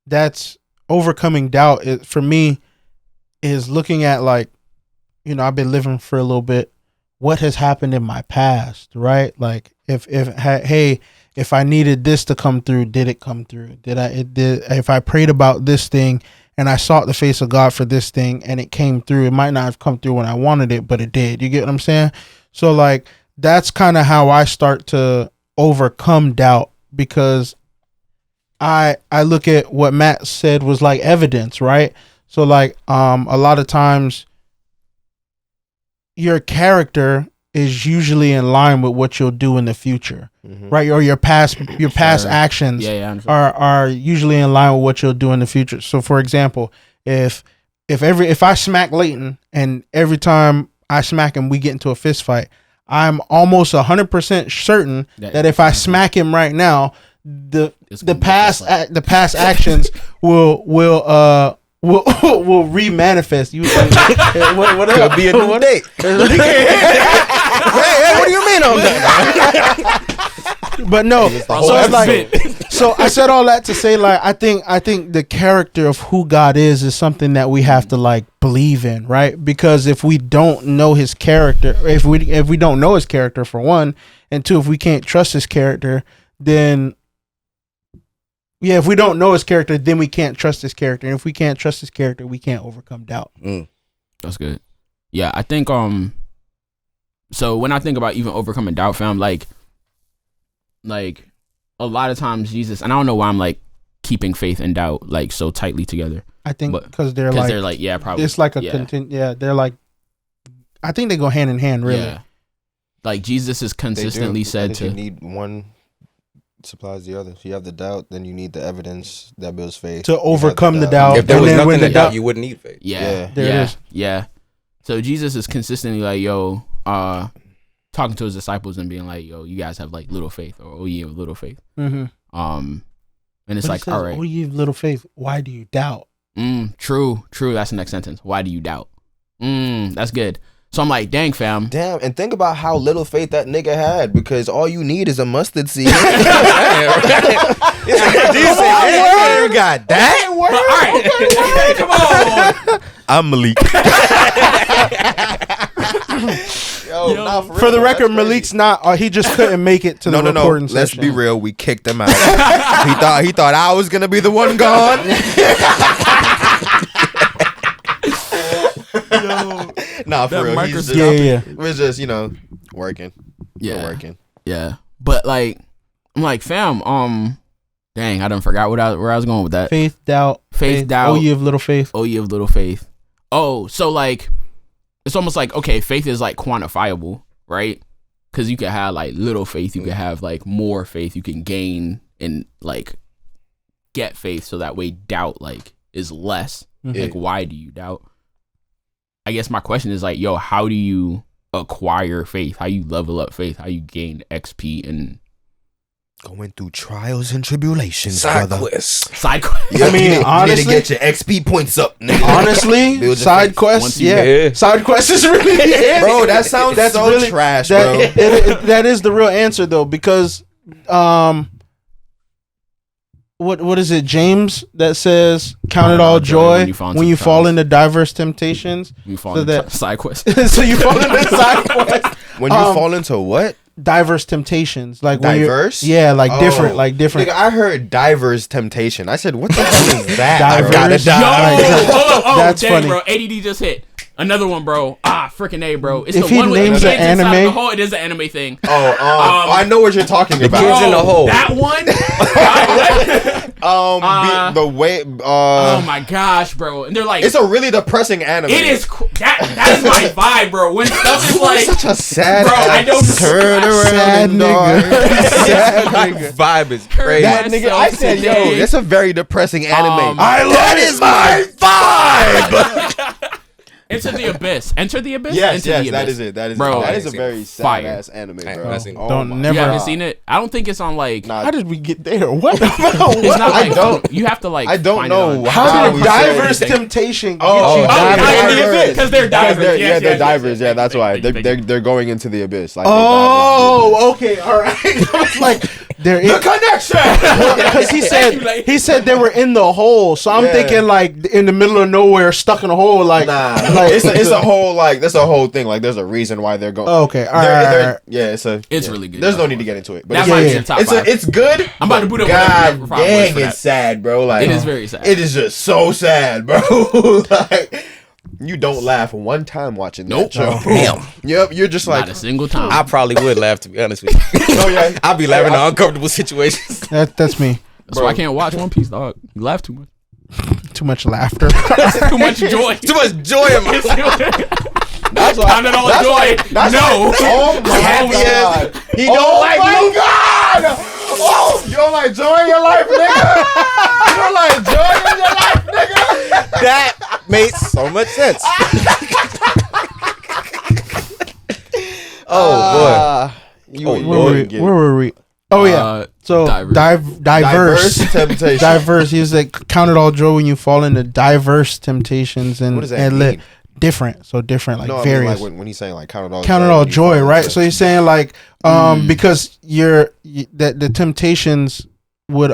that's overcoming doubt. For me, is looking at like, you know, I've been living for a little bit. What has happened in my past, right? Like, if I needed this to come through, did it come through? If I prayed about this thing and I sought the face of God for this thing and it came through, it might not have come through when I wanted it, but it did. You get what I'm saying? So like, that's kind of how I start to overcome doubt, because I look at what Matt said was like evidence, right? So like, a lot of times your character is usually in line with what you'll do in the future, right? Or your past actions are usually in line with what you'll do in the future. So for example, if I smack Leighton and every time I smack him, we get into a fist fight, I'm almost 100% certain that if I smack him right now, the past actions will remanifest. You what Could be a new date. Hey, what do you mean on that? But no, so it's like, so I said all that to say, like, I think the character of who God is something that we have to like believe in, right? Because if we don't know his character, if we don't know his character, for one, and two, if we can't trust his character, then if we don't know his character, then we can't trust his character. And if we can't trust his character, we can't overcome doubt. That's good. Yeah, I think so when I think about even overcoming doubt, fam, like a lot of times Jesus, and I don't know why I'm like keeping faith and doubt like so tightly together. I think because they're like yeah, probably it's like a they're like, I think they go hand in hand, really. Yeah. Like Jesus is consistently said to, you need one supplies the other. So you have the doubt, then you need the evidence that builds faith to overcome the doubt. If there was nothing to doubt, you wouldn't need faith. Yeah. So Jesus is consistently like, yo, talking to his disciples and being like, yo, you guys have like little faith, or oh, you have little faith. And it's like, all right, oh, you have little faith, why do you doubt? True. That's the next sentence. Why do you doubt? That's good. So I'm like, dang, fam. Damn, and think about how little faith that nigga had, because all you need is a mustard seed. You got that? All right. Come on. I'm Malik. Yo, for the record, Malik's not. He just couldn't make it to the recording session. Let's be real. We kicked him out. he thought I was gonna be the one gone. Nah, for real. He's just, we're just, working. Yeah, we're working. Yeah, but like, I'm like, fam. Dang, I done forgot where I was going with that. Faith, doubt. Oh, you have little faith. Oh, so like, it's almost like, okay, faith is like quantifiable, right? Because you can have like little faith, you can have like more faith, you can gain and like get faith, so that way doubt like is less. Like, why do you doubt? I guess my question is like, yo, how do you acquire faith? How you level up faith? How you gain XP and going through trials and tribulations, side brother. quest. I mean, honestly, you need to get your XP points up, nigga. Honestly, side quests, side quests is really the answer. Bro, that sounds so really trash, bro. That is the real answer, though, because what is it, James, that says count it all joy when you fall into diverse temptations. You fall into side quest. So you fall into side quest. When you fall into what? Diverse temptations, like diverse, different, like different. Nigga, I heard divers temptation. I said, what the hell is that? Diverse. I gotta die. Oh, that's dang, funny, bro. ADD just hit. Another one, bro. Freaking A, bro. It's if the he one with names the an kids inside anime, the hole. It is an anime thing. I know what you're talking about. Kids in the hole. That one. The way. Oh my gosh, bro. And they're like, it's a really depressing anime. it is. That is my vibe, bro. When stuff is like, such a sad. bro, I don't turn around, sad nigga. Sad My nigga. vibe is crazy. That nigga, I said, yo, that's a very depressing anime. That is my vibe. Enter the Abyss. Enter the Abyss. Yes, Enter yes, the that Abyss. is it. That is Bro, it. That is a I very fire. sad ass anime, I bro. haven't seen it. Oh my never- You haven't seen it? I don't think it's on like. Nah, How did we get there? What? It's not I like, don't- You have to like. I don't find know It on. How did we diverse said- temptation get Oh, you oh, divers? yeah, divers. yeah, because they're divers. They're, Yes, they're yes, divers. yes, Yeah, that's why thank you. they're going into the abyss. Like Oh, okay, all right. It's like there is connection. because he said they were in the hole. So I'm Yeah. thinking like in the middle of nowhere, stuck in a hole. Like, like it's a whole like that's a whole thing. Like there's a reason why they're going. Okay, all They're- right. Yeah, It's really good. There's no need to get into it. But That it's, might be yeah. in top it's, five. it's good. I'm about to boot up God whatever five words dang, for it's that. sad, bro. Like It is very sad. It is just so sad, bro. Like you don't laugh one time watching that show. Damn. Yep, you're just like Not a single time. I probably would laugh, to be honest with you. oh yeah. I'll be laughing at uncomfortable situations. That's me. So I can't watch One Piece, dog. You laugh too much. Too much laughter. Too much joy. Too much joy in my That's why. Count it all joy. No. Oh my god. He don't like Luffy. God. Oh, you don't like joy in your life, nigga. You don't like joy in your life, nigga. That made so much sense. Oh Where were we? Oh yeah. So diverse. diverse temptation. diverse. He was like, count it all joy when you fall into diverse temptations and What does that and mean? different. So different, like No, I mean, various. like when he's saying like count it all Count it all joy, right? So So he's saying like because that the temptations would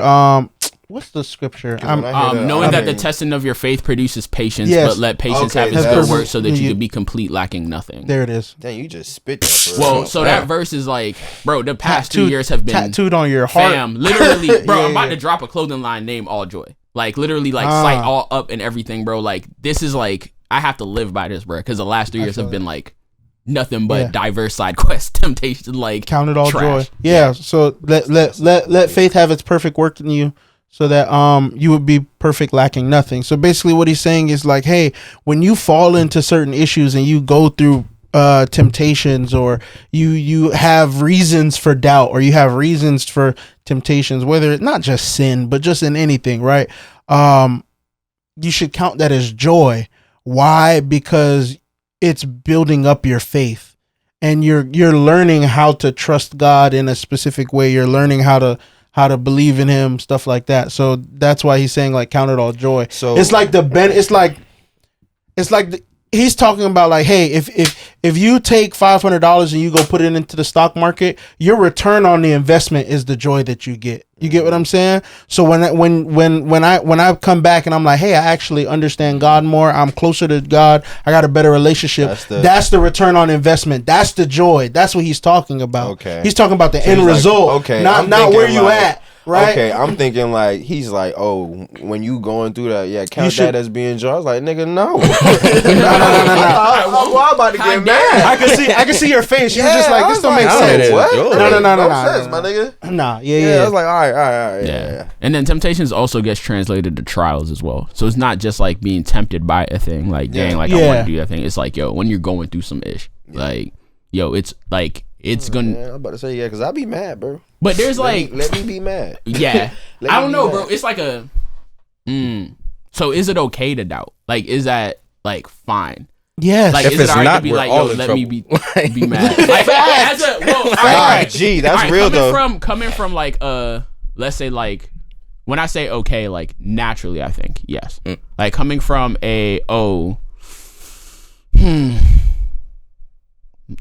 what's the scripture? Knowing that the testing of your faith produces patience, Yes. but let patience Okay, have its that's- good work so that you you- can be complete, lacking nothing. There it is. Dang, you just spit. That for Well, real. so that verse is like, bro, the past 2 Tattooed- years have been tattooed on your heart. fam. Literally, bro, Yeah, I'm about yeah. to drop a clothing line named All Joy. Like, literally, like, sight all up and everything, bro. Like, this is like, I have to live by this, bro, because the last 3 years have been like nothing but Yeah. diverse side quest, temptation, like Count it all trash. joy. Yeah. So let faith have its perfect work in you, so that you would be perfect, lacking nothing. So basically, what he's saying is like, hey, when you fall into certain issues and you go through temptations, or you have reasons for doubt, or you have reasons for temptations, whether it's not just sin but just in anything, right? You should count that as joy. Why? Because it's building up your faith, and you're learning how to trust God in a specific way. You're learning how to believe in Him, stuff like that. So that's why he's saying like count it all joy. So It's like he's talking about like, hey, if you take $500 and you go put it into the stock market, your return on the investment is the joy that you get. You get what I'm saying? So when I come back and I'm like, hey, I actually understand God more, I'm closer to God, I got a better relationship. That's the return on investment. That's the joy. That's what he's talking about. Okay. He's talking about the So end he's like, result. okay, Not I'm not thinking where you like- at. Right? Okay, I'm thinking like he's like, oh, when you going through that, yeah, count should- that as being joy. I was like, nigga, no. No. I'm about to get mad. I can see your face. You're just like, this don't make like, sense. what? No. sense, my nigga. Nah, Yeah, I yeah. was like, all right, Yeah. And then temptations also gets translated to trials as well. So it's not just like being tempted by a thing, like, dang, like I Yeah. want to do that thing. It's like, yo, when you're going through some ish, like, yo, it's like, it's gonna, Yeah, I'm about to say yeah, cause I be mad, bro. but there's like, Let me be mad. yeah, Let I me don't be know, mad. bro. It's like a, so is it okay to doubt? Like, is that like fine? Yes. Like, If is it it's alright to not, be we're like, all yo, in let me be trouble. be mad? Like, as a, well, all right, Gee, that's real though. Coming from like let's say like when I say okay, like naturally I think yes. Like coming from a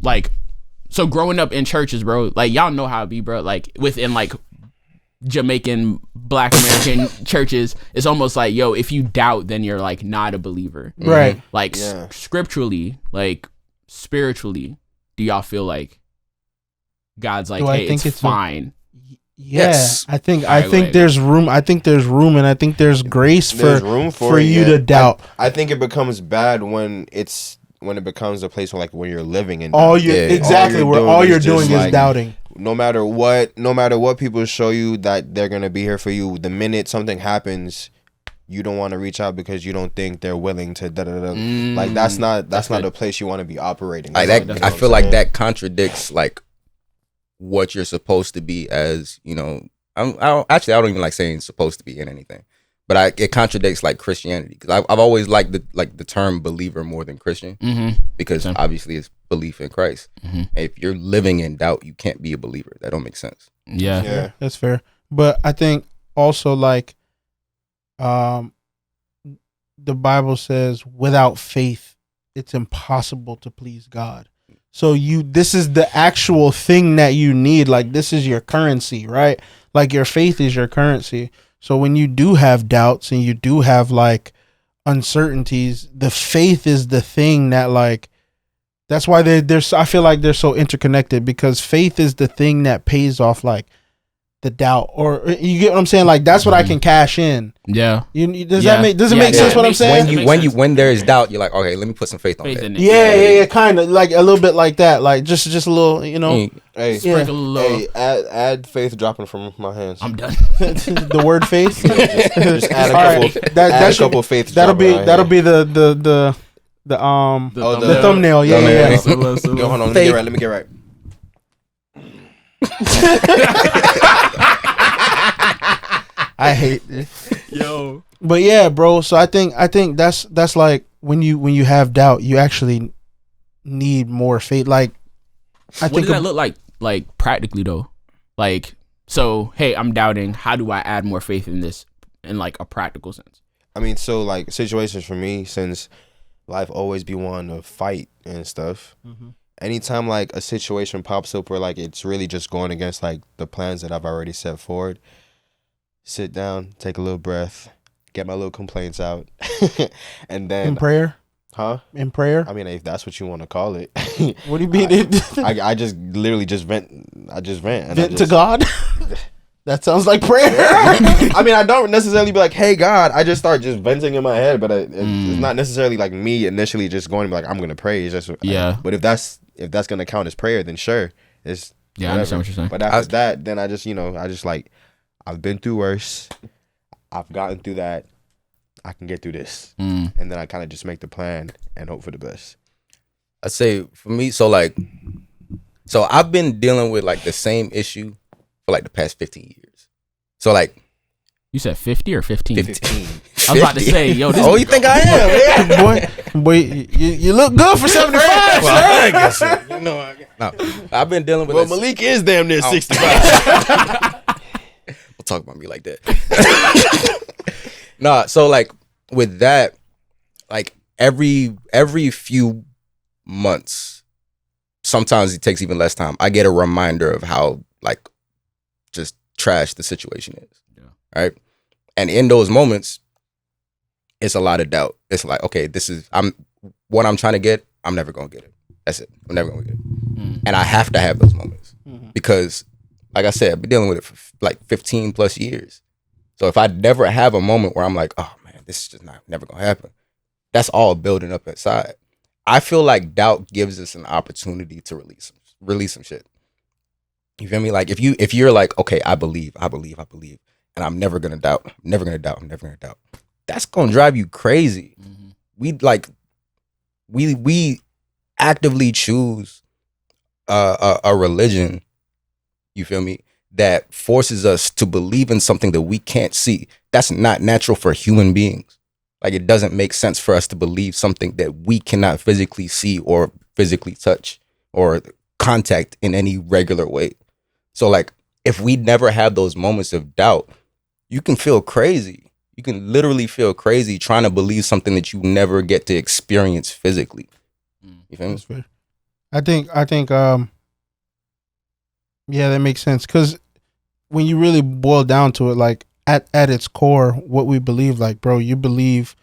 like so growing up in churches, bro, like y'all know how it be, bro. Like within like Jamaican Black American churches, it's almost like, yo, if you doubt, then you're like not a believer. Right. Like scripturally, like spiritually, do y'all feel like God's like, hey, it's fine? Yes. I think there's room. I think there's room, and I think there's grace for you to doubt. I think it becomes bad when it becomes a place where like when you're living in all you're doing is doubting. No matter what people show you that they're gonna be here for you, the minute something happens, you don't want to reach out because you don't think they're willing to like that's not a place you want to be operating. Like that, I feel like that contradicts like what you're supposed to be as, you know. I don't even like saying supposed to be in anything, but it contradicts like Christianity, because I've always liked the term believer more than Christian, because obviously it's belief in Christ. If you're living in doubt, you can't be a believer. That don't make sense. Yeah, that's fair. But I think also like the Bible says without faith it's impossible to please God. So this is the actual thing that you need. Like, this is your currency, right? Like, your faith is your currency. So when you do have doubts and you do have like uncertainties, the faith is the thing that like, that's why I feel like they're so interconnected, because faith is the thing that pays off like the doubt, or you get what I'm saying? Like, that's what I can cash in. Yeah. Does it make sense what I'm saying? When there is doubt, you're like, okay, let me put some faith on it. Yeah, kind of like a little bit like that, like just a little, you know. Sprinkle a little. Add faith dropping from my hands. I'm done. The word faith. Just add a couple faith. That'll be the thumbnail. Yeah. Yo, hold on. Let me get right. I hate this. Yo. But yeah, bro. So I think that's like when you have doubt, you actually need more faith. Like, what does that look like practically though? Like, so hey, I'm doubting. How do I add more faith in this in like a practical sense? I mean, so like situations for me, since life always be one to fight and stuff. Anytime like a situation pops up where like it's really just going against like the plans that I've already set forward, sit down, take a little breath, get my little complaints out, and then in prayer. In prayer? I mean, if that's what you want to call it. What do you mean? I just literally just vent. I just vent. Vent to God? That sounds like prayer. I mean, I don't necessarily be like, hey, God. I just start just venting in my head, but it's not necessarily like me initially just going to be like, I'm going to pray. It's just, but if that's going to count as prayer, then sure. It's I understand what you're saying. But after that, then I just like, I've been through worse. I've gotten through that. I can get through this. And then I kind of just make the plan and hope for the best. I'd say for me, so I've been dealing with like the same issue for like the past 15 years. So like, you said 50 or 15? 15. I was about to say, yo, this you think I am? Yeah. boy, you look good for 75. Well, I guess so. You know, I've been dealing with. Well, Malik is damn near 65. We'll talk about me like that. Nah, so like with that, like every few months, sometimes it takes even less time, I get a reminder of how like just trash the situation is. Right? And in those moments, it's a lot of doubt. It's like, okay, what I'm trying to get, I'm never gonna get it. That's it. I'm never gonna get it. And I have to have those moments because, like I said, I've been dealing with it for like 15 plus years. So if I never have a moment where I'm like, oh man, this is just never gonna happen, that's all building up inside. I feel like doubt gives us an opportunity to release some shit. You feel me? Like if you're like, okay, I believe, and I'm never gonna doubt, that's gonna drive you crazy. We actively choose a religion, you feel me, that forces us to believe in something that we can't see. That's not natural for human beings. Like, it doesn't make sense for us to believe something that we cannot physically see or physically touch or contact in any regular way. So like, if we never have those moments of doubt, you can feel crazy. You can literally feel crazy trying to believe something that you never get to experience physically. You feel me? I think yeah, that makes sense. Cause when you really boil down to it, like at its core, what we believe, like, bro, you believe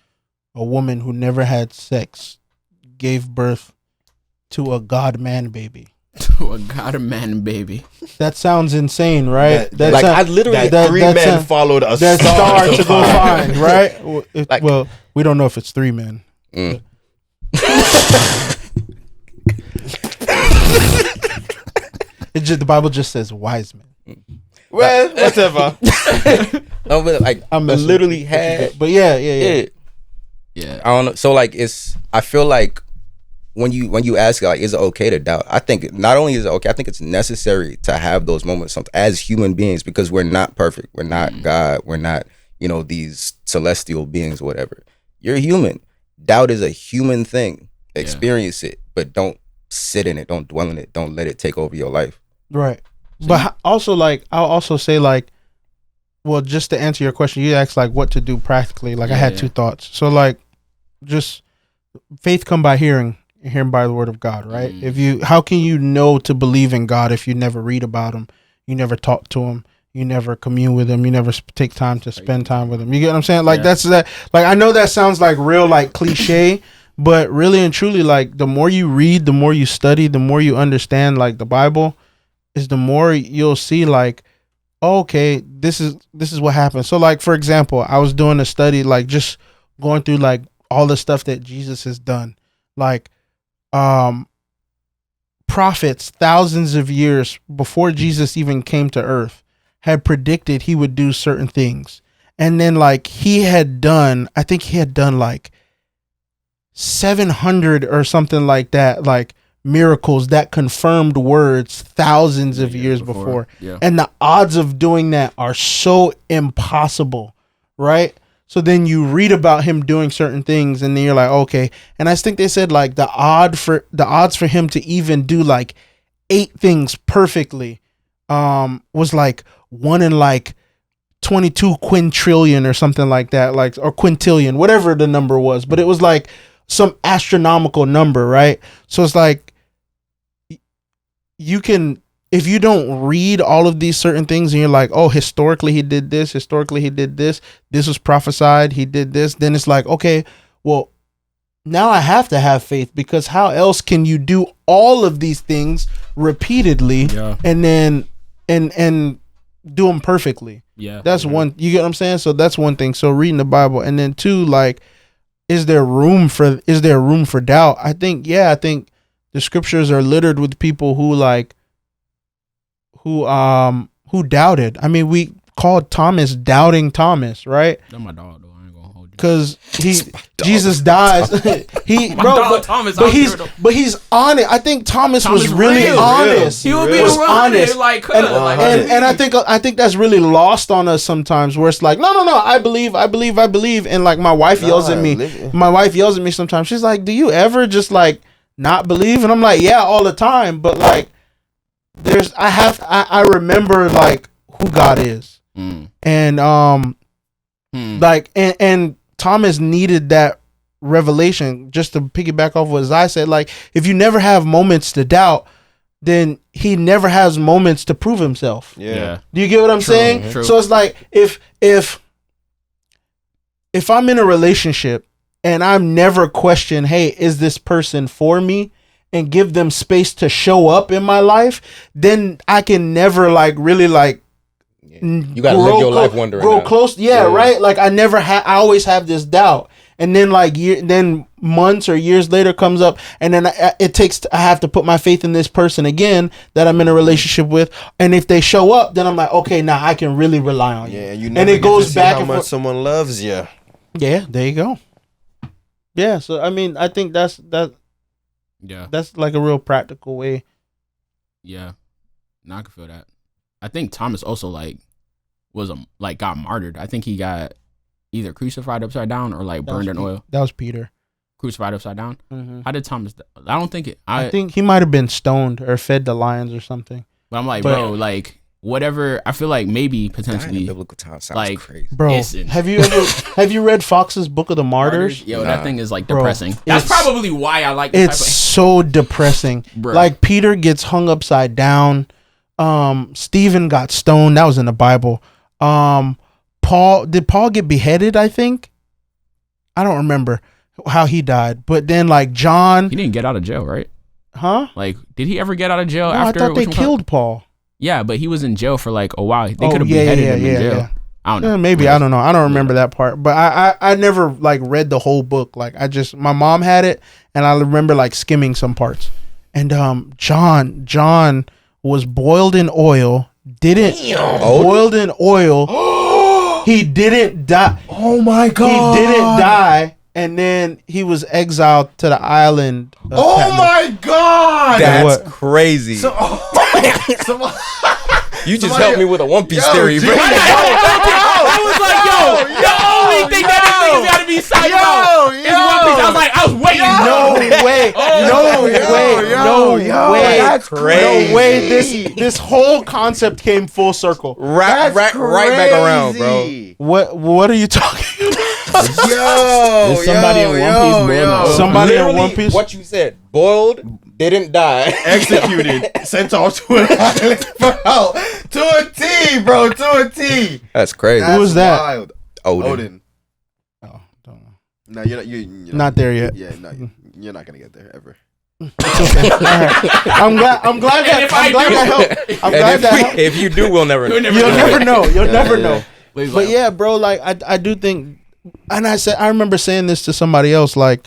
a woman who never had sex gave birth to a God-man baby. To a God-man baby. That sounds insane, right? I literally three men followed a that star to go find, right? Well, we don't know if it's 3 men. The Bible just says wise men. Well, whatever. No, but like I literally had, but yeah. I don't know. So like I feel like when you ask like, is it okay to doubt? I think not only is it okay, I think it's necessary to have those moments as human beings, because we're not perfect. We're not God. We're not, these celestial beings or whatever. You're human. Doubt is a human thing. Experience it, but don't sit in it. Don't dwell in it. Don't let it take over your life. Right. But also, like, I'll also say, like, well, just to answer your question, you asked, like, what to do practically. Like, I had 2 thoughts. So, like, just faith come by hearing, and hearing by the word of God, right? How can you know to believe in God if you never read about him, you never talk to him, you never commune with him, you never take time to spend time with him? You get what I'm saying? Like, that's that. Like, I know that sounds like real, like, cliche, but really and truly, like, the more you read, the more you study, the more you understand, like, the Bible, is the more you'll see, like, oh, okay, this is what happened. So, like, for example, I was doing a study, like, just going through, like, all the stuff that Jesus has done. Like, prophets thousands of years before Jesus even came to earth had predicted he would do certain things. And then, like, I think he had done like 700 or something like that, like, miracles that confirmed words thousands of years before. And the odds of doing that are so impossible, right? So then you read about him doing certain things, and then you're like, okay. And I think they said, like, the odds for him to even do like 8 things perfectly was like 1 in like 22 quintillion or something like that, like, or quintillion, whatever the number was, but it was like some astronomical number, right? So it's like, you can, if you don't read all of these certain things and you're like, oh, historically he did this, this was prophesied, he did this, then it's like, okay, well, now I have to have faith, because how else can you do all of these things repeatedly and then and do them perfectly? That's one, you get what I'm saying? So that's one thing. So reading the Bible. And then 2, like, is there room for doubt? I think the scriptures are littered with people who doubted. I mean, we called Thomas Doubting Thomas, right? That's my dog, though. I ain't gonna hold you. Because Jesus dies. But he's honest. I think Thomas was really honest. He would be honest, like, and I think that's really lost on us sometimes. Where it's like, no, I believe, and like my wife yells at me. My wife yells at me sometimes. She's like, "Do you ever just like not believe?" And I'm like, "Yeah, all the time." But like, I remember like who God is, and like, and Thomas needed that revelation. Just to piggyback off what I said, like, if you never have moments to doubt, then he never has moments to prove himself. Do you get what I'm saying? True. So it's like, if I'm in a relationship and I'm never question, hey, is this person for me, and give them space to show up in my life, then I can never like really like, you gotta live your life wondering. Grow close, right? Like I always have this doubt, and then like then months or years later comes up, and then I have to put my faith in this person again that I'm in a relationship with, and if they show up, then I'm like, okay, now I can really rely on you. And it goes back how much someone loves you. Yeah, there you go. Yeah, so I mean, I think that's like a real practical way. Yeah, now I can feel that. I think Thomas also like got martyred. I think he got either crucified upside down or like burned in oil. That was Peter. Crucified upside down. Mm-hmm. How did Thomas? I don't think it. I think he might have been stoned or fed to lions or something. But I'm like, bro, like whatever. I feel like maybe potentially biblical time sounds like crazy. Bro, have you read Fox's Book of the Martyrs? Yo, that thing is like depressing. That's probably why I like. It's so depressing. Bro. Like Peter gets hung upside down. Stephen got stoned. That was in the Bible. Paul get beheaded? I think. I don't remember how he died, but then like John, He didn't get out of jail, right? huh? Like, did he ever get out of jail No, after? I thought they killed Paul. Yeah, but he was in jail for like a while. They Oh, could have yeah, beheaded yeah, him yeah, in jail. yeah. I don't know. Maybe I don't know. I don't remember that part, but I never like read the whole book. Like my mom had it, and I remember like skimming some parts. And John was boiled in oil. Boiled in oil. He didn't die. Oh my god. He didn't die, and then he was exiled to the island. Of Oh Patmos. my god. That's what? crazy. So, You just somebody- helped me with a One Piece Yo, theory, bro. G- I was like, the only thing that this nigga's gotta be psyched about is One Piece. I was like, I was waiting. No way. No way. That's crazy. No way. This whole concept came full circle. Right back around, bro. What are you talking about? There's somebody in One Piece boiled in oil. Somebody in Literally, One Piece? What you said, boiled, didn't die. Executed. Sent off to an island, bro. To a T, bro. To a T. That's crazy. Who was that? Wild. Odin. Oh, don't know. No, you're Not there yet. Yeah, no, you're not gonna get there ever. It's okay. All right. I'm glad that helped. I'm glad And that helped. if you do, we'll never know. You'll never know. You'll never yeah. know. Please, But like, yeah, bro, like I do think, and I remember saying this to somebody else, like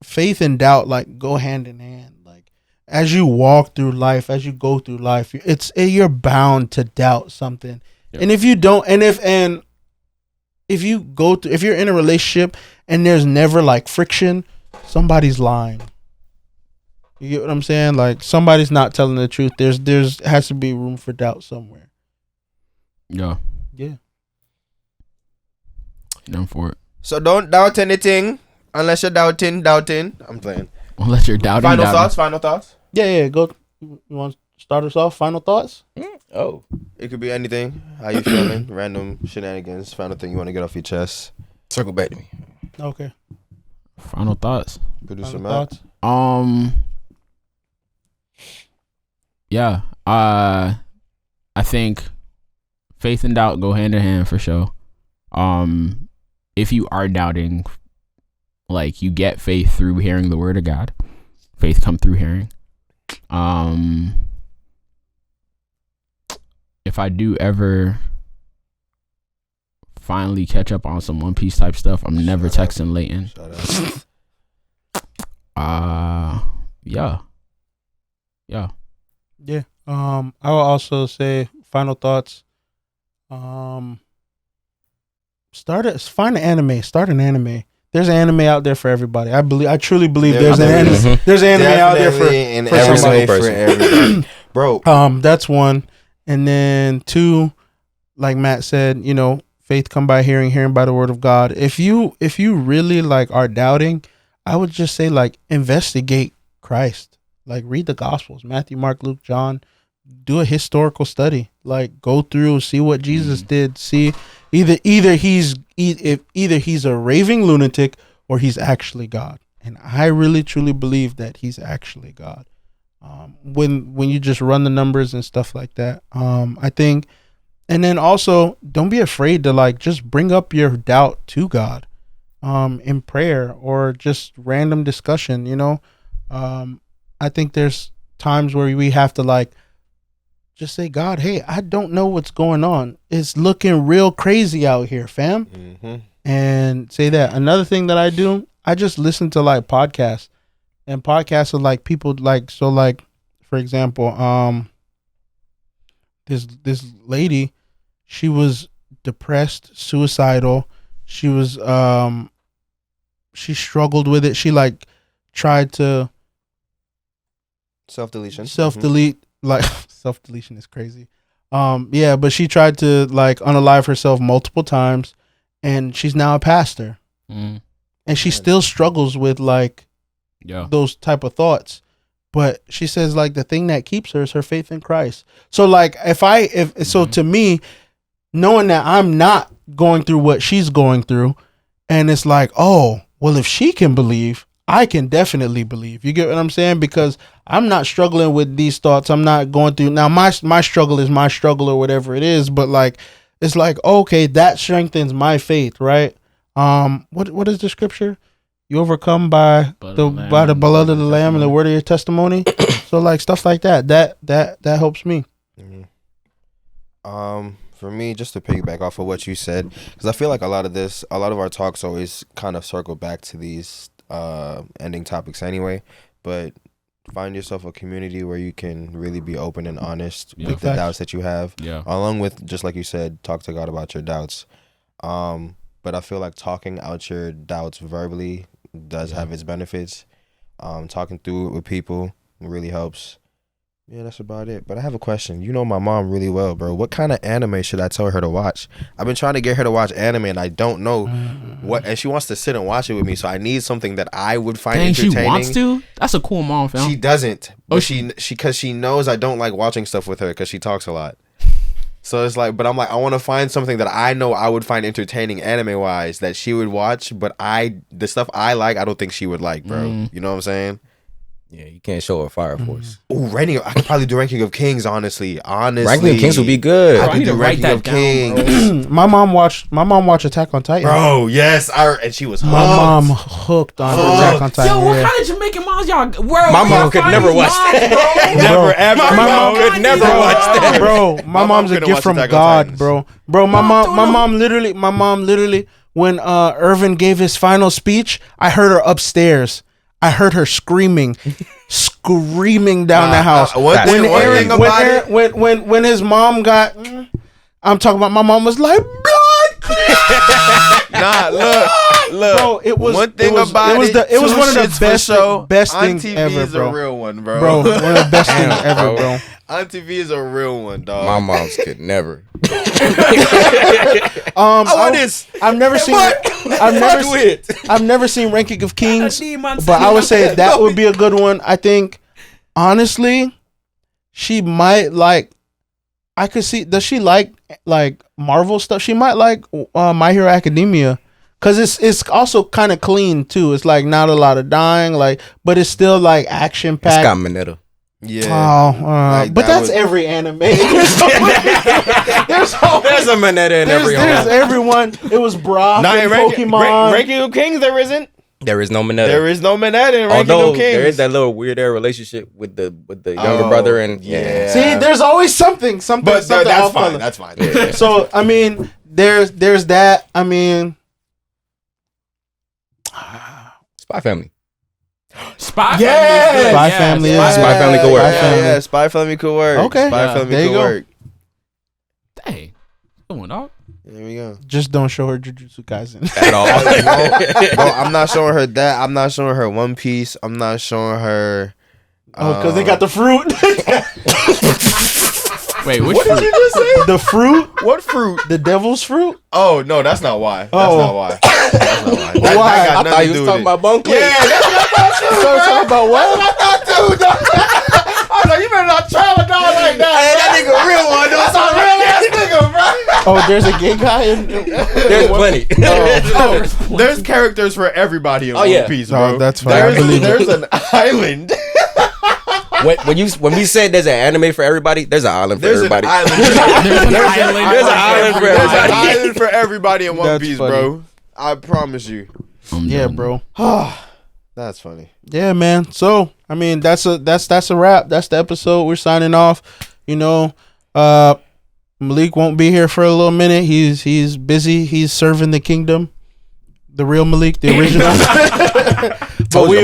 faith and doubt like go hand in hand. Like as you walk through life, as you go through life, you're bound to doubt something. Yeah. And if you don't, if you go through, if you're in a relationship and there's never like friction, somebody's lying. You get what I'm saying? Like somebody's not telling the truth. There's has to be room for doubt somewhere. yeah, Yeah. done for it. So don't doubt anything unless you're doubting. I'm playing. Unless you're doubting. Final doubting. thoughts. Yeah. Go. You want to start us off? Final thoughts? Oh. It could be anything. How you feeling? Random shenanigans. Final thing you want to get off your chest. Circle back to me. Okay. Final thoughts. Producer Final Matt. thoughts? Yeah. I think faith and doubt go hand in hand for sure. If you are doubting, like you get faith through hearing the word of God. Faith come through hearing. If I do ever finally catch up on some One Piece type stuff, I'm never texting Leighton. Shout out. Yeah. Yeah. I will also say final thoughts. Find an anime. Start an anime. There's an anime out there for everybody. I truly believe there's an anime. There's an anime out there for every somebody. single person. For everybody. Bro. That's one. And then two, like Matt said, faith come by hearing by the word of God. If you really like are doubting, I would just say like investigate Christ. Like read the Gospels, Matthew, Mark, Luke, John. Do a historical study. Like go through, see what Jesus did. See either he's a raving lunatic or he's actually God. And I really truly believe that he's actually God. When you just run the numbers and stuff like that, I think, and then also don't be afraid to like just bring up your doubt to God, in prayer or just random discussion. I think there's times where we have to like just say, God, hey, I don't know what's going on. It's looking real crazy out here, fam. Mm-hmm. And say that. Another thing that I do, I just listen to like podcasts. And podcasts are like people like, so like, for example, this lady, she was depressed, suicidal. She was, she struggled with it. She like tried to Self-deletion. self-delete, like self-deletion is crazy. Yeah, but she tried to like unalive herself multiple times and she's now a pastor. Mm. And she still struggles with like, Yeah. those type of thoughts, but she says like the thing that keeps her is her faith in Christ. So like so to me, knowing that I'm not going through what she's going through, and it's like, oh well, if she can believe, I can definitely believe. You get what I'm saying? Because I'm not struggling with these thoughts. I'm not going through now. My struggle is my struggle or whatever it is. But like, it's like, okay, that strengthens my faith, right? What is the scripture? You overcome by the blood of the lamb and the word of your testimony. So like stuff like that helps me. For me, just to piggyback off of what you said, because I feel like a lot of our talks always kind of circle back to these ending topics anyway. But find yourself a community where you can really be open and honest with the doubts that you have. Yeah. Along with, just like you said, talk to God about your doubts. But I feel like talking out your doubts verbally does have its benefits. Talking through it with people really helps. Yeah, that's about it. But I have a question. You know my mom really well, bro. What kind of anime should I tell her to watch? I've been trying to get her to watch anime, and I don't know what. And she wants to sit and watch it with me, so I need something that I would find entertaining. She wants to? That's a cool mom, fam. She doesn't. But because she knows I don't like watching stuff with her because she talks a lot. So it's like, but I'm like, I want to find something that I know I would find entertaining anime wise that she would watch, but the stuff I like, I don't think she would like, bro. You know what I'm saying? Yeah, you can't show a Fire Force. Ooh, ranking. I could probably do Ranking of Kings. Honestly, Ranking of Kings would be good. I could do Ranking of Kings. My mom watched Attack on Titan. Bro, yes, and she was hooked. My mom hooked on Attack on Titan. Yo, what kind of Jamaican moms y'all? My mom could never watch that. Never ever. My mom could never watch that, bro. My mom's a gift from God, bro. Bro, my mom literally, when Irvin gave his final speech, I heard her upstairs. I heard her screaming down the house. When his mom got, I'm talking about, my mom was like, blood. Nah, look, bro. It was one thing it was, about it was the, it was one of the best On things TV ever, is bro. a real one, bro. Bro, one of the best things ever, bro. On TV is a real one, dog. My moms could never. I've never seen Ranking of Kings, but I would say that would be a good one. I think, honestly, she might like. I could see. Does she like Marvel stuff? She might like My Hero Academia, cause it's also kind of clean too. It's like not a lot of dying, but it's still like action packed. It's got Mineta. Yeah, but that's every anime. There's a Mineta in every home. There's everyone. It was Brock and Pokemon. Ranking of Kings, there isn't. There is no Mineta. There is no Mineta in Ranking Although of Kings. there is that little weird air relationship with the younger brother and yeah. See, there's always something. But that's fine. That's fine. Yeah. So I mean, there's that. I mean, Spy Family. Spy Family. Spy Family could work. Yeah, Spy Family could work. Okay. Spy Family could work. Dang. Come on, dog. There we go. Just don't show her Jujutsu Kaisen At all. Bro, I'm not showing her that. I'm not showing her One Piece. I'm not showing her. Because they got the fruit. Wait, what did you just say? The fruit? What fruit? The devil's fruit? Oh no, that's not why. That's not why. That's not why. Why? I thought you was talking about Bone Clay. Yeah, that's what I thought too. So talking about what? That's what I thought too. Dog. I was like, you better not try a dog like that. Hey, that nigga real one. That's a real ass nigga, bro. Oh, there's a gay guy in. There's plenty. There's characters for everybody in One Piece, bro. Oh, that's fine. There's an island. When we said there's an anime for everybody, there's an island for everybody. There's an island for everybody. There's an island for everybody in One That's Piece, funny. bro. I promise you. Yeah, bro. That's funny. Yeah, man. So I mean, that's a wrap. That's the episode. We're signing off. You know, Malik won't be here for a little minute. He's busy. He's serving the kingdom. The real Malik, the original. But we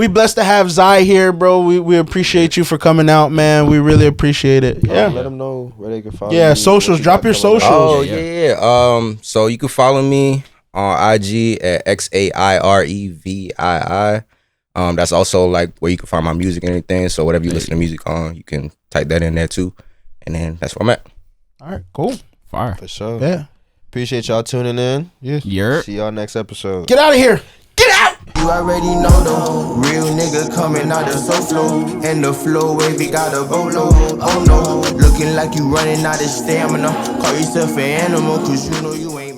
blessed to have Xaire here, bro. We appreciate you for coming out, man. We really appreciate it. Yeah. Let them know where they can follow you. Yeah, socials. Drop your socials. Oh yeah. So you can follow me on IG at XAIREVII. That's also like where you can find my music and everything. So whatever you listen to music on, you can type that in there too. And then that's where I'm at. All right, cool. Fire. For sure. Yeah. Appreciate y'all tuning in. Yerp. See y'all next episode. Get out of here. Get out. You already know the real nigga coming out of so flow. And the flow wavy got a bolo. Oh no, looking like you running out of stamina. Call yourself an animal, cause you know you ain't